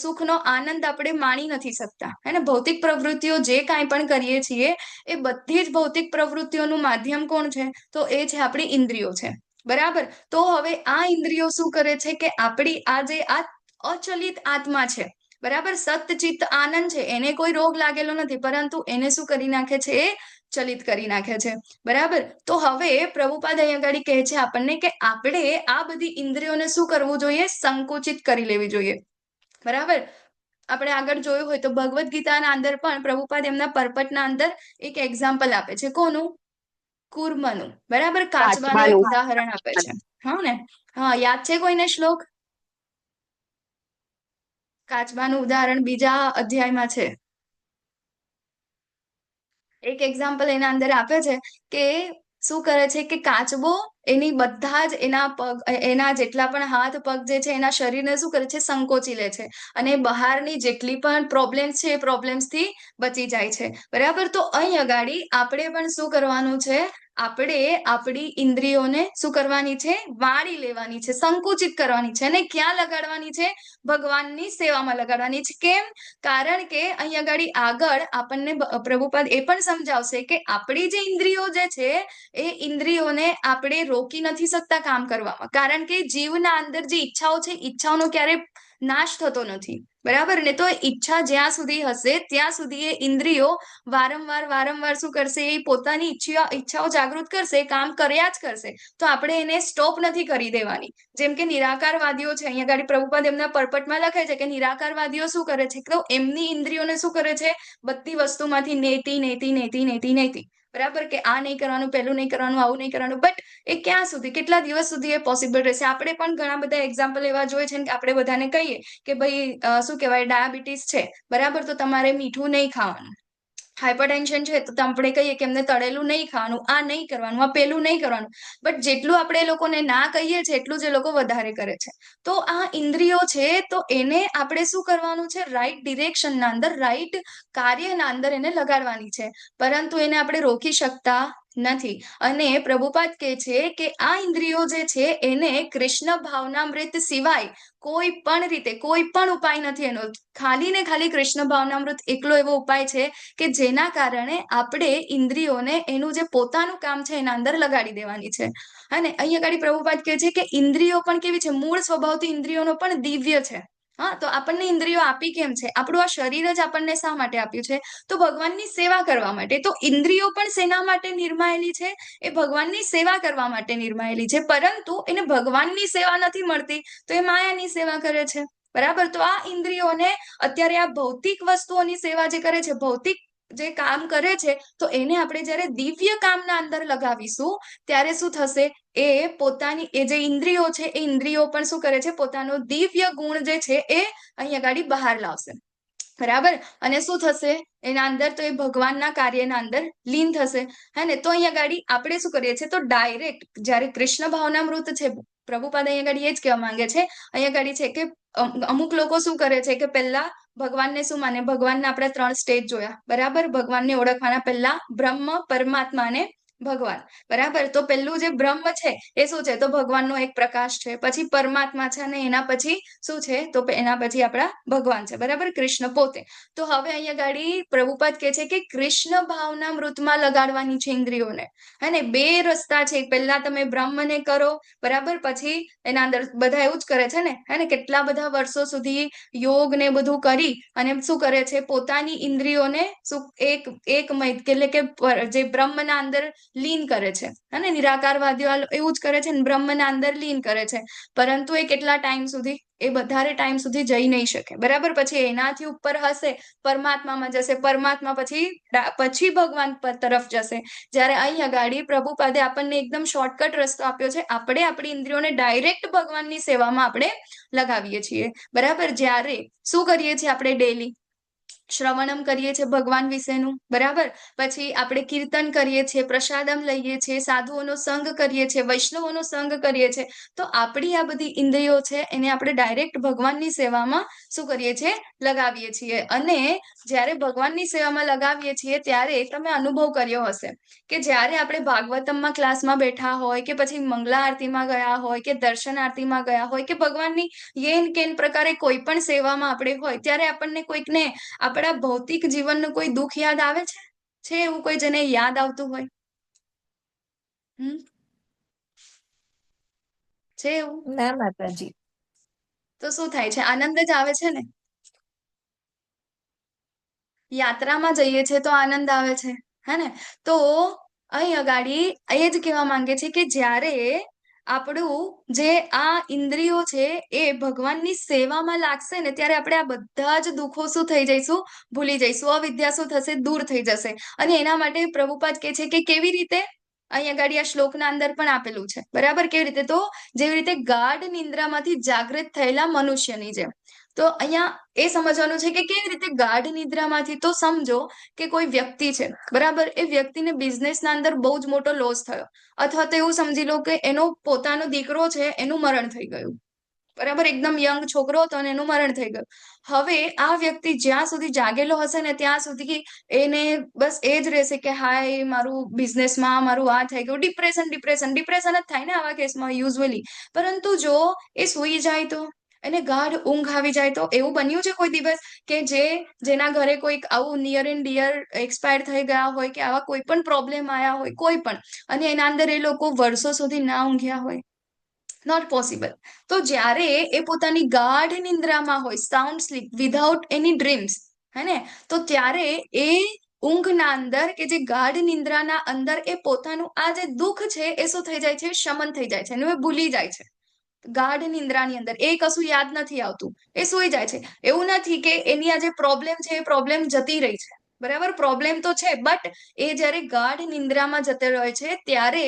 સુખનો આનંદ આપણે માણી નથી શકતા, હે ને. ભૌતિક પ્રવૃત્તિઓ જે કાંઈ પણ કરીએ છીએ એ બધી જ ભૌતિક પ્રવૃત્તિઓનું માધ્યમ કોણ છે, તો એ છે આપણી ઇન્દ્રિયો છે, બરાબર. તો હવે આ ઇન્દ્રિયો શું કરે છે કે આપણી આ જે આ અચલિત આત્મા છે, બરાબર, સતચિત્ત આનંદ છે, એને કોઈ રોગ લાગેલો નથી, પરંતુ એને શું કરી નાખે છે, એ ચલિત કરી નાખે છે, બરાબર. તો હવે પ્રભુપાદ અહીં આગળ કહે છે આપણને કે આપણે આ બધી ઇન્દ્રિયોને શું કરવું જોઈએ, સંકુચિત કરી લેવી જોઈએ, બરાબર. આપણે આગળ જોયું હોય તો ભગવદ્ ગીતાના અંદર પણ પ્રભુપાદ એમના પરપટના અંદર એક એક્ઝામ્પલ આપે છે, કોનું, કુર્મનું, બરાબર, કાચબાનું એક ઉદાહરણ આપે છે, હા ને. હા, યાદ છે કોઈને શ્લોક? કાચબાનું ઉદાહરણ બીજા અધ્યાયમાં છે. એક એક્ઝામ્પલ એના અંદર આપે છે કે શું કરે છે કે કાચબો એની બધા જ એના પગ, એના જેટલા પણ હાથ પગ જે છે એના શરીરને શું કરે છે, સંકોચી લે છે, અને બહારની જેટલી પણ પ્રોબ્લેમ્સ છે એ પ્રોબ્લેમ્સ થી બચી જાય છે, બરાબર. તો અહીં અગાડી આપણે પણ શું કરવાનું છે, આપણે આપણી ઇન્દ્રિયોને શું કરવાની છે, વાળી લેવાની છે, સંકુચિત કરવાની છે, અને ક્યાં લગાડવાની છે, ભગવાનની સેવામાં લગાડવાની છે. કેમ? કારણ કે અહીં આગળ આપણને પ્રભુપાદ એ પણ સમજાવશે કે આપણી જે ઇન્દ્રિયો જે છે એ ઇન્દ્રિયોને આપણે રોકી નથી શકતા કામ કરવામાં, કારણ કે જીવના અંદર જે ઈચ્છાઓ છે, ઈચ્છાઓનો ક્યારે નાશ થતો નથી, બરાબર ને. તો ઈચ્છા જ્યાં સુધી હશે ત્યાં સુધી એ ઇન્દ્રિયો વારંવાર શું કરશે, એ પોતાની ઈચ્છાઓ જાગૃત કરશે, કામ કર્યા જ કરશે. તો આપણે એને સ્ટોપ નથી કરી દેવાની. જેમ કે નિરાકારવાદીઓ છે, અહીંયા આગળ પ્રભુપાદ એમના પરપટમાં લખે છે કે નિરાકારવાદીઓ શું કરે છે, તો એમની ઇન્દ્રિયોને શું કરે છે, બધી વસ્તુમાંથી નેતી, બરાબર, કે આ નહીં કરવાનું, પેલું નહીં કરવાનું, આવું નહીં કરવાનું. બટ એ ક્યાં સુધી, કેટલા દિવસ સુધી એ પોસિબલ રહેશે? આપણે પણ ઘણા બધા એક્ઝામ્પલ એવા જોઈએ છે કે આપણે બધાને કહીએ કે ભાઈ શું કહેવાય, ડાયાબિટીસ છે, બરાબર, તો તમારે મીઠું નહીં ખાવાનું. હાઇપરટેન્શન છે તો આપણે કહીએ કે એમને તળેલું નહીં ખાવાનું, આ નહીં કરવાનું, આ પેલું નહીં કરવાનું. બટ જેટલું આપણે એ લોકોને ના કહીએ છીએ એટલું જ એ લોકો વધારે કરે છે. તો આ ઇન્દ્રિયો છે તો એને આપણે શું કરવાનું છે, રાઈટ ડિરેક્શનના અંદર, રાઈટ કાર્યના અંદર એને લગાડવાની છે, પરંતુ એને આપણે રોકી શકતા નથી. અને પ્રભુપાદ કહે છે કે આ ઇન્દ્રિયો જે છે એને કૃષ્ણ ભાવનામૃત સિવાય કોઈ પણ રીતે કોઈ પણ ઉપાય નથી એનો, ખાલી ને ખાલી કૃષ્ણ ભાવનામૃત એકલો એવો ઉપાય છે કે જેના કારણે આપણે ઇન્દ્રિયોને એનું જે પોતાનું કામ છે એના અંદર લગાડી દેવાની છે. અને અહીંયા આગળ પ્રભુપાદ કહે છે કે ઇન્દ્રિયો પણ કેવી છે, મૂળ સ્વભાવથી ઇન્દ્રિયોનો પણ દિવ્ય છે. હા, તો આપણને ઇન્દ્રિયો આપી કેમ છે, આપણું આ શરીર જ આપણને શા માટે આપ્યું છે, તો ભગવાનની સેવા કરવા માટે. તો ઇન્દ્રિયો પણ શેના માટે નિર્માયેલી છે, એ ભગવાનની સેવા કરવા માટે નિર્માયેલી છે, પરંતુ એને ભગવાનની સેવા નથી મળતી તો એ માયાની સેવા કરે છે, બરાબર. તો આ ઇન્દ્રિયોને અત્યારે આ ભૌતિક વસ્તુઓની સેવા જે કરે છે, ભૌતિક જે કામ કરે છે, તો એને આપણે જ્યારે દિવ્ય કામના અંદર લગાવીશું ત્યારે શું થશે, એ પોતાની એ જે ઇન્દ્રિયો છે એ ઇન્દ્રિયો પણ શું કરે છે, પોતાનો દિવ્ય ગુણ જે છે એ અહીં આગળ બહાર લાવશે. બરાબર. અને શું થશે એના અંદર? તો એ ભગવાનના કાર્યના અંદર લીન થશે. હે ને? તો અહીંયા ગાડી આપણે શું કરીએ છીએ? તો ડાયરેક્ટ જ્યારે કૃષ્ણ ભાવનામૃત છે, પ્રભુપાદ અહીંયા ગાડી એ જ કહેવા માંગે છે. અહીંયા ગાડી છે કે અમુક લોકો શું કરે છે કે પહેલા ભગવાનને શું માને? ભગવાનના આપણે 3 સ્ટેજ જોયા. બરાબર. ભગવાનને ઓળખવાના પહેલા બ્રહ્મ, પરમાત્મા અને ભગવાન. બરાબર. તો પેલું જે બ્રહ્મ છે એ શું છે? તો ભગવાનનો એક પ્રકાશ છે. પછી પરમાત્મા છે અને એના પછી શું છે? તો એના પછી આપણા ભગવાન છે. બરાબર. કૃષ્ણ પોતે. તો હવે અહીંયા ગાડી પ્રભુપાદ કહે છે કે કૃષ્ણ ભાવના મૃતમાં લગાડવાની છે ઇન્દ્રિયોને. હે ને? 2 રસ્તા છે. પહેલા તમે બ્રહ્મને કરો. બરાબર. પછી એના અંદર બધા એવું જ કરે છે ને? હે ને? કેટલા બધા વર્ષો સુધી યોગ ને બધું કરી અને શું કરે છે? પોતાની ઇન્દ્રિયોને શું એકમય એટલે કે જે બ્રહ્મના અંદર લીન કરે છે. અને નિરાકારવાદીઓ એવું જ કરે છે ને? બ્રહ્મના અંદર લીન કરે છે. પરંતુ એ કેટલા ટાઈમ સુધી? એ વધારે ટાઈમ સુધી જઈ નહીં શકે. બરાબર. પછી એનાથી ઉપર હશે, પરમાત્મામાં જશે. પરમાત્મા પછી ભગવાન તરફ જશે. જ્યારે અહીં ગાડી પ્રભુપાદે આપણને એકદમ શોર્ટકટ રસ્તો આપ્યો છે. આપણે આપણી ઇન્દ્રિયોને ડાયરેક્ટ ભગવાનની સેવામાં આપણે લગાવીએ છીએ. બરાબર. જ્યારે શું કરીએ છીએ? આપણે ડેલી શ્રવણમ કરીએ છીએ ભગવાન વિશેનું. બરાબર. પછી આપણે કીર્તન કરીએ છીએ, પ્રસાદમ લઈએ છીએ, સાધુઓનો સંગ કરીએ છીએ, વૈષ્ણવોનો સંગ કરીએ છીએ. તો આપણી આ બધી ઇન્દ્રિયો છે એને આપણે ડાયરેક્ટ ભગવાનની સેવામાં શું કરીએ છીએ? લગાવીએ છીએ. અને જ્યારે ભગવાનની સેવામાં લગાવીએ છીએ ત્યારે તમે અનુભવ કર્યો હશે કે જ્યારે આપણે ભાગવતમમાં ક્લાસમાં બેઠા હોય કે પછી મંગલા આરતીમાં ગયા હોય કે દર્શન આરતીમાં ગયા હોય કે ભગવાનની યેન કેન પ્રકારે કોઈ પણ સેવામાં આપણે હોય ત્યારે આપણને કોઈકને આપણા ભૌતિક જીવનનું કોઈ દુઃખ યાદ આવે છે? છે એવું કોઈ જેને યાદ આવતું હોય? છે એવું? ના માતાજી. તો શું થાય છે? આનંદ જ આવે છે ને? યાત્રામાં જઈએ છે તો આનંદ આવે છે. હે ને? તો અહીં અગાડી એ જ કહેવા માંગે છે કે જ્યારે આપણું જે આ ઇન્દ્રિયો છે એ ભગવાનની સેવામાં લાગશે ને ત્યારે આપણે આ બધા જ દુઃખો શું થઈ જઈશું? ભૂલી જઈશું. અવિદ્યા શું થશે? દૂર થઈ જશે. અને એના માટે પ્રભુપાદ કહે છે કે કેવી રીતે? અહીંયા ગાડી આ શ્લોકના અંદર પણ આપેલું છે. બરાબર. કેવી રીતે? તો જેવી રીતે ગાઢ નિંદ્રામાંથી જાગૃત થયેલા મનુષ્યની જેમ. તો અહીંયા એ સમજવાનું છે કે કેવી રીતે ગાઢ નિદ્રામાંથી? તો સમજો કે કોઈ વ્યક્તિ છે. બરાબર. એ વ્યક્તિને બિઝનેસના અંદર બહુ જ મોટો લોસ થયો. અથવા તો એવું સમજી લો કે એનો પોતાનો દીકરો છે એનું મરણ થઈ ગયું. બરાબર. એકદમ યંગ છોકરો હતો અને એનું મરણ થઈ ગયું. હવે આ વ્યક્તિ જ્યાં સુધી જાગેલો હશે ને ત્યાં સુધી એને બસ એ જ રહેશે કે હાય મારું બિઝનેસમાં મારું આ થઈ ગયું. ડિપ્રેશન જ થાય ને આવા કેસમાં યુઝ્યુઅલી. પરંતુ જો એ સૂઈ જાય તો એને ગાઢ ઊંઘ આવી જાય તો એવું બન્યું છે કોઈ દિવસ કે જેના ઘરે કોઈક આવું નિયર એન્ડ ડિયર એક્સપાયર થઈ ગયા હોય કે આવા કોઈ પણ પ્રોબ્લેમ આવ્યા હોય કોઈ પણ અને એના અંદર એ લોકો વર્ષો સુધી ના ઊંઘ્યા હોય? Not possible. તો જ્યારે એ પોતાની ગાઢ નિંદ્રામાં હોય, sound sleep without any dreams, હે ને? તો ત્યારે એ ઊંઘના અંદર કે જે ગાઢ નિંદ્રાના અંદર એ પોતાનું આ જે દુઃખ છે એ શું થઈ જાય છે? શમન થઈ જાય છે અને એ ભૂલી જાય છે. ગાઢ નિંદ્રાની અંદર એ કશું યાદ નથી આવતું. એ સૂઈ જાય છે. એવું નથી કે એની આ જે પ્રોબ્લેમ છે એ પ્રોબ્લેમ જતી રહી છે. બરાબર. પ્રોબ્લેમ તો છે બટ એ જ્યારે ગાઢ નિંદ્રામાં જતો રહે છે ત્યારે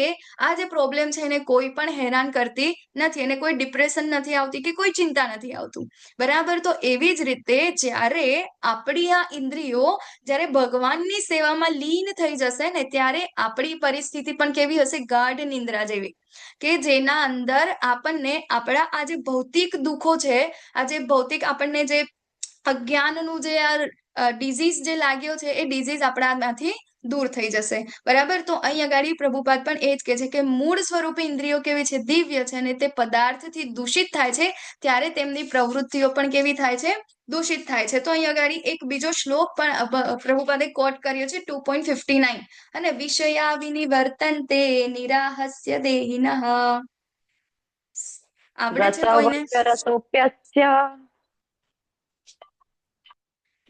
આ જે પ્રોબ્લેમ છે એને કોઈ પણ હેરાન કરતી નથી. એને કોઈ ડિપ્રેશન નથી આવતી કે કોઈ ચિંતા નથી આવતું. બરાબર. તો એવી જ રીતે જ્યારે આપણી આ ઇન્દ્રિયો જ્યારે ભગવાનની સેવામાં લીન થઈ જશે ને ત્યારે આપણી પરિસ્થિતિ પણ કેવી હશે? ગાઢ નિંદ્રા જેવી. કે જેના અંદર આપણને આપણા આ જે ભૌતિક દુઃખો છે, આ જે ભૌતિક આપણને જે અજ્ઞાનનું જે આ ડિઝીઝ જે લાગ્યો છે એ ડિઝીઝ આપણામાંથી દૂર થઈ જશે. બરાબર. તો અહીં આગળ પ્રભુપાદ પણ એ જ કહે છે કે મૂળ સ્વરૂપે ઇન્દ્રિયો કેવી છે? દિવ્ય છે અને તે પદાર્થથી દૂષિત થાય છે ત્યારે તેમની પ્રવૃત્તિઓ પણ કેવી થાય છે? દૂષિત થાય છે. તો અહીં આગળ એક બીજો શ્લોક પણ પ્રભુપાદે કોટ કર્યો છે 2.59 અને વિષયા વિનિવર્તન્તે નિરાહસ્ય દેહિનઃ. આવડે છે કોઈને?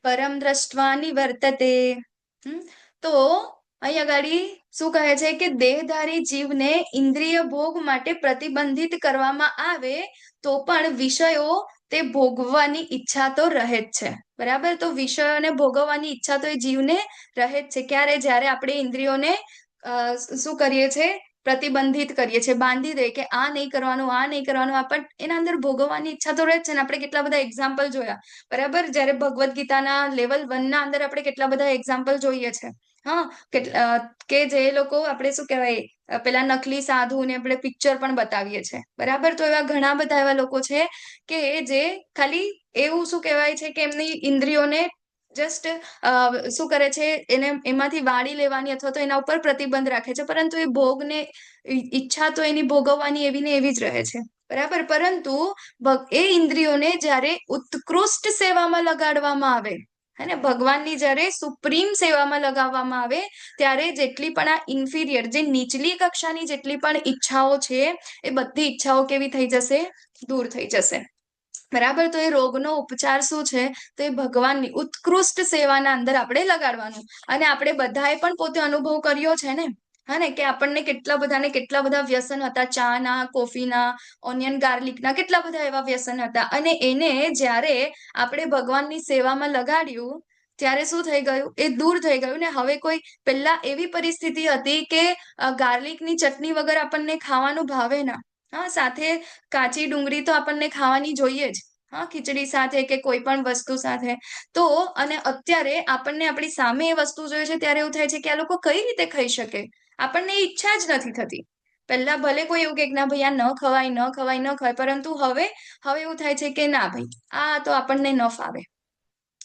પરમ દ્રષ્ટવા નિવર્તતે. તો અહીં આગળ શું કહે છે કે દેહધારી જીવને ઇન્દ્રિય ભોગ માટે પ્રતિબંધિત કરવામાં આવે તો પણ વિષયો તે ભોગવવાની ઈચ્છા તો રહે જ છે. બરાબર. તો વિષયોને ભોગવવાની ઈચ્છા તો એ જીવને રહે જ છે. ક્યારે? જ્યારે આપણે ઇન્દ્રિયોને શું કરીએ છીએ? પ્રતિબંધિત કરીએ છીએ, બાંધી દે કે આ નહીં કરવાનું, આ નહીં કરવાનું, પણ એના અંદર ભોગવવાની ઈચ્છા તો રહે જ છે ને. આપણે કેટલા બધા એક્ઝામ્પલ જોયા, બરાબર? જ્યારે ભગવદ્ ગીતાના લેવલ 1 ના અંદર આપણે કેટલા બધા એક્ઝામ્પલ જોઈએ છે. હા, કે જે લોકો આપણે શું કહેવાય પેલા નકલી સાધુ ને આપણે પિક્ચર પણ બતાવીએ છીએ, બરાબર? તો એવા ઘણા બધા એવા લોકો છે કે જે ખાલી એવું શું કહેવાય છે કે એમની ઇન્દ્રિયોને જસ્ટ શું કરે છે, એને એમાંથી વાળી લેવાની અથવા તો એના ઉપર પ્રતિબંધ રાખે છે, પરંતુ એ ભોગને ઈચ્છા તો એની ભોગવવાની એવી ને એવી જ રહે છે, બરાબર? પરંતુ એ ઇન્દ્રિયોને જ્યારે ઉત્કૃષ્ટ સેવામાં લગાડવામાં આવે, હે ને, ભગવાનની જ્યારે સુપ્રીમ સેવામાં લગાવવામાં આવે, ત્યારે જેટલી પણ આ ઇન્ફિરિયર, જે નીચલી કક્ષાની જેટલી પણ ઈચ્છાઓ છે, એ બધી ઈચ્છાઓ કેવી થઈ જશે? દૂર થઈ જશે, બરાબર? તો એ રોગનો ઉપચાર શું છે? તો એ ભગવાનની ઉત્કૃષ્ટ સેવાના અંદર આપણે લગાડવાનું. અને આપણે બધાએ પણ પોતે અનુભવ કર્યો છે ને, હા ને, કે આપણને કેટલા બધા વ્યસન હતા, ચાના, કોફીના, ઓનિયન ગાર્લિકના, કેટલા બધા એવા વ્યસન હતા. અને એને જ્યારે આપણે ભગવાનની સેવામાં લગાડ્યું ત્યારે શું થઈ ગયું? એ દૂર થઈ ગયું ને. હવે કોઈ, પહેલા એવી પરિસ્થિતિ હતી કે ગાર્લિકની ચટણી વગર આપણને ખાવાનું ભાવે ના. હા, સાથે કાચી ડુંગળી તો આપણને ખાવાની જોઈએ જ, હા, ખીચડી સાથે કે કોઈ પણ વસ્તુ સાથે. તો અને અત્યારે આપણને આપણી સામે એ વસ્તુ જોઈએ છે ત્યારે એવું થાય છે કે આ લોકો કઈ રીતે ખાઈ શકે? આપણને ઈચ્છા જ નથી થતી. પહેલા ભલે કોઈ એવું કે ના ભાઈ આ ન ખવાય, ન ખવાય, ન ખવાય, પરંતુ હવે એવું થાય છે કે ના ભાઈ આ તો આપણને ન ફાવે,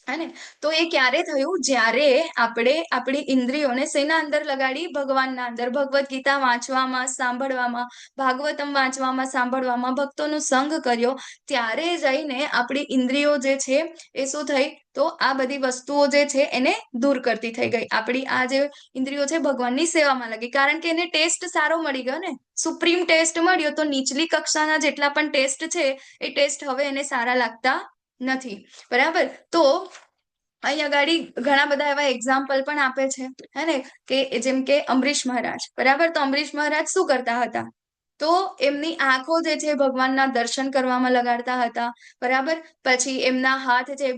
હે ને? તો એ ક્યારે થયું? જ્યારે આપણે આપણી ઇન્દ્રિયોને શેના અંદર લગાડી? ભગવાનના અંદર. ભગવદ્ ગીતા વાંચવામાં, સાંભળવામાં, ભાગવતમ વાંચવામાં, સાંભળવામાં, ભક્તોનો સંગ કર્યો, ત્યારે જઈને આપણી ઇન્દ્રિયો જે છે એ શું થઈ? તો આ બધી વસ્તુઓ જે છે એને દૂર કરતી થઈ ગઈ. આપણી આ જે ઇન્દ્રિયો છે ભગવાનની સેવામાં લાગી, કારણ કે એને ટેસ્ટ સારો મળી ગયો ને, સુપ્રીમ ટેસ્ટ મળ્યો. તો નીચલી કક્ષાના જેટલા પણ ટેસ્ટ છે એ ટેસ્ટ હવે એને સારા લાગતા નથી, બરાબર? તો અહીં આગળ ઘણા બધા એવા એક્ઝામ્પલ પણ આપે છે, હે ને, કે જેમ કે અંબરીશ મહારાજ, બરાબર? તો અંબરીશ મહારાજ શું કરતા હતા? તો એમની આંખો જે છે ભગવાનના દર્શન કરવામાં લગાડતા હતા, બરાબર? પછી એમના હાથ છે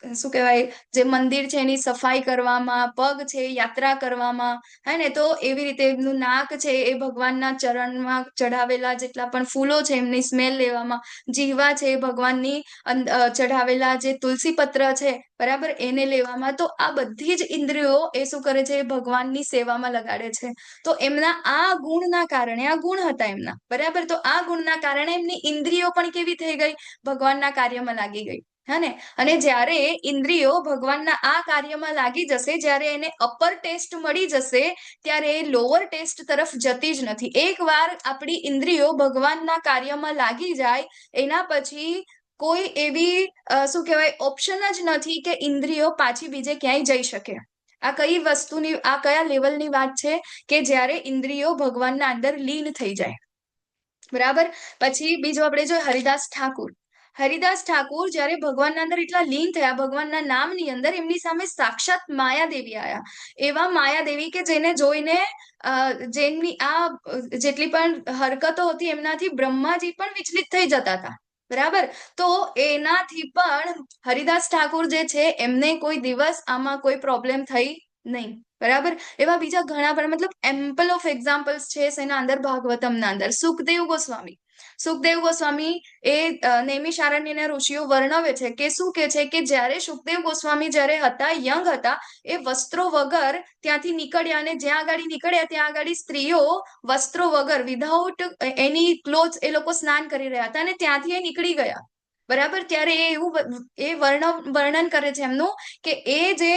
શું કહેવાય, જે મંદિર છે એની સફાઈ કરવામાં, પગ છે યાત્રા કરવામાં, હે ને, તો એવી રીતે એમનું નાક છે એ ભગવાનના ચરણમાં ચઢાવેલા જેટલા પણ ફૂલો છે એમની સ્મેલ લેવામાં, જીહવા છે ભગવાનની ચઢાવેલા જે તુલસી પત્ર છે, બરાબર, એને લેવામાં. તો આ બધી જ ઇન્દ્રિયો એ શું કરે છે? ભગવાનની સેવામાં લગાડે છે. તો એમના આ ગુણના કારણે, આ ગુણ હતા એમના, બરાબર? તો આ ગુણના કારણે એમની ઇન્દ્રિયો પણ કેવી થઈ ગઈ? ભગવાનના કાર્યમાં લાગી ગઈ, હે ને? અને જ્યારે ઇન્દ્રિયો ભગવાનના આ કાર્યમાં લાગી જશે, જ્યારે એને અપર ટેસ્ટ મળી જશે, ત્યારે એ લોઅર ટેસ્ટ તરફ જતી જ નથી. એકવાર આપણી ઇન્દ્રિયો ભગવાનના કાર્યમાં લાગી જાય, એના પછી કોઈ એવી શું કહેવાય ઓપ્શન જ નથી કે ઇન્દ્રિયો પાછી બીજે ક્યાંય જઈ શકે. આ કઈ વસ્તુની, આ કયા લેવલની વાત છે? કે જ્યારે ઇન્દ્રિયો ભગવાનના અંદર લીન થઈ જાય, બરાબર? પછી બીજું આપણે જોઈએ હરિદાસ ઠાકુર. હરિદાસ ઠાકુર જ્યારે ભગવાનના અંદર એટલા લીન થયા, ભગવાનના નામની અંદર, એમની સામે સાક્ષાત માયાદેવી આવ્યા. એવા માયાદેવી કે જેને જોઈને જેમની આ જેટલી પણ હરકતો હતી એમનાથી બ્રહ્માજી પણ વિચલિત થઈ જતા હતા, બરાબર? તો એનાથી પણ હરિદાસ ઠાકુર જે છે એમને કોઈ દિવસ આમાં કોઈ પ્રોબ્લેમ થઈ નહીં, બરાબર? એવા બીજા ઘણા બધા, મતલબ એમ્પલ ઓફ એક્ઝામ્પલ્સ છે એના અંદર ભાગવતમના અંદર. સુખદેવ ગોસ્વામી એ નૈમિષારણ્યના ઋષિઓ વર્ણવે છે કે શું કે છે કે જ્યારે સુખદેવ ગોસ્વામી જ્યારે હતા, યંગ હતા, એ વસ્ત્રો વગર ત્યાંથી નીકળ્યા, અને જ્યાં આગળ નીકળ્યા ત્યાં આગળ સ્ત્રીઓ વસ્ત્રો વગર, વિધાઉટ એની ક્લોથ્સ, એ લોકો સ્નાન કરી રહ્યા હતા, અને ત્યાંથી એ નીકળી ગયા, બરાબર? ત્યારે એ એવું વર્ણન કરે છે એમનું કે એ જે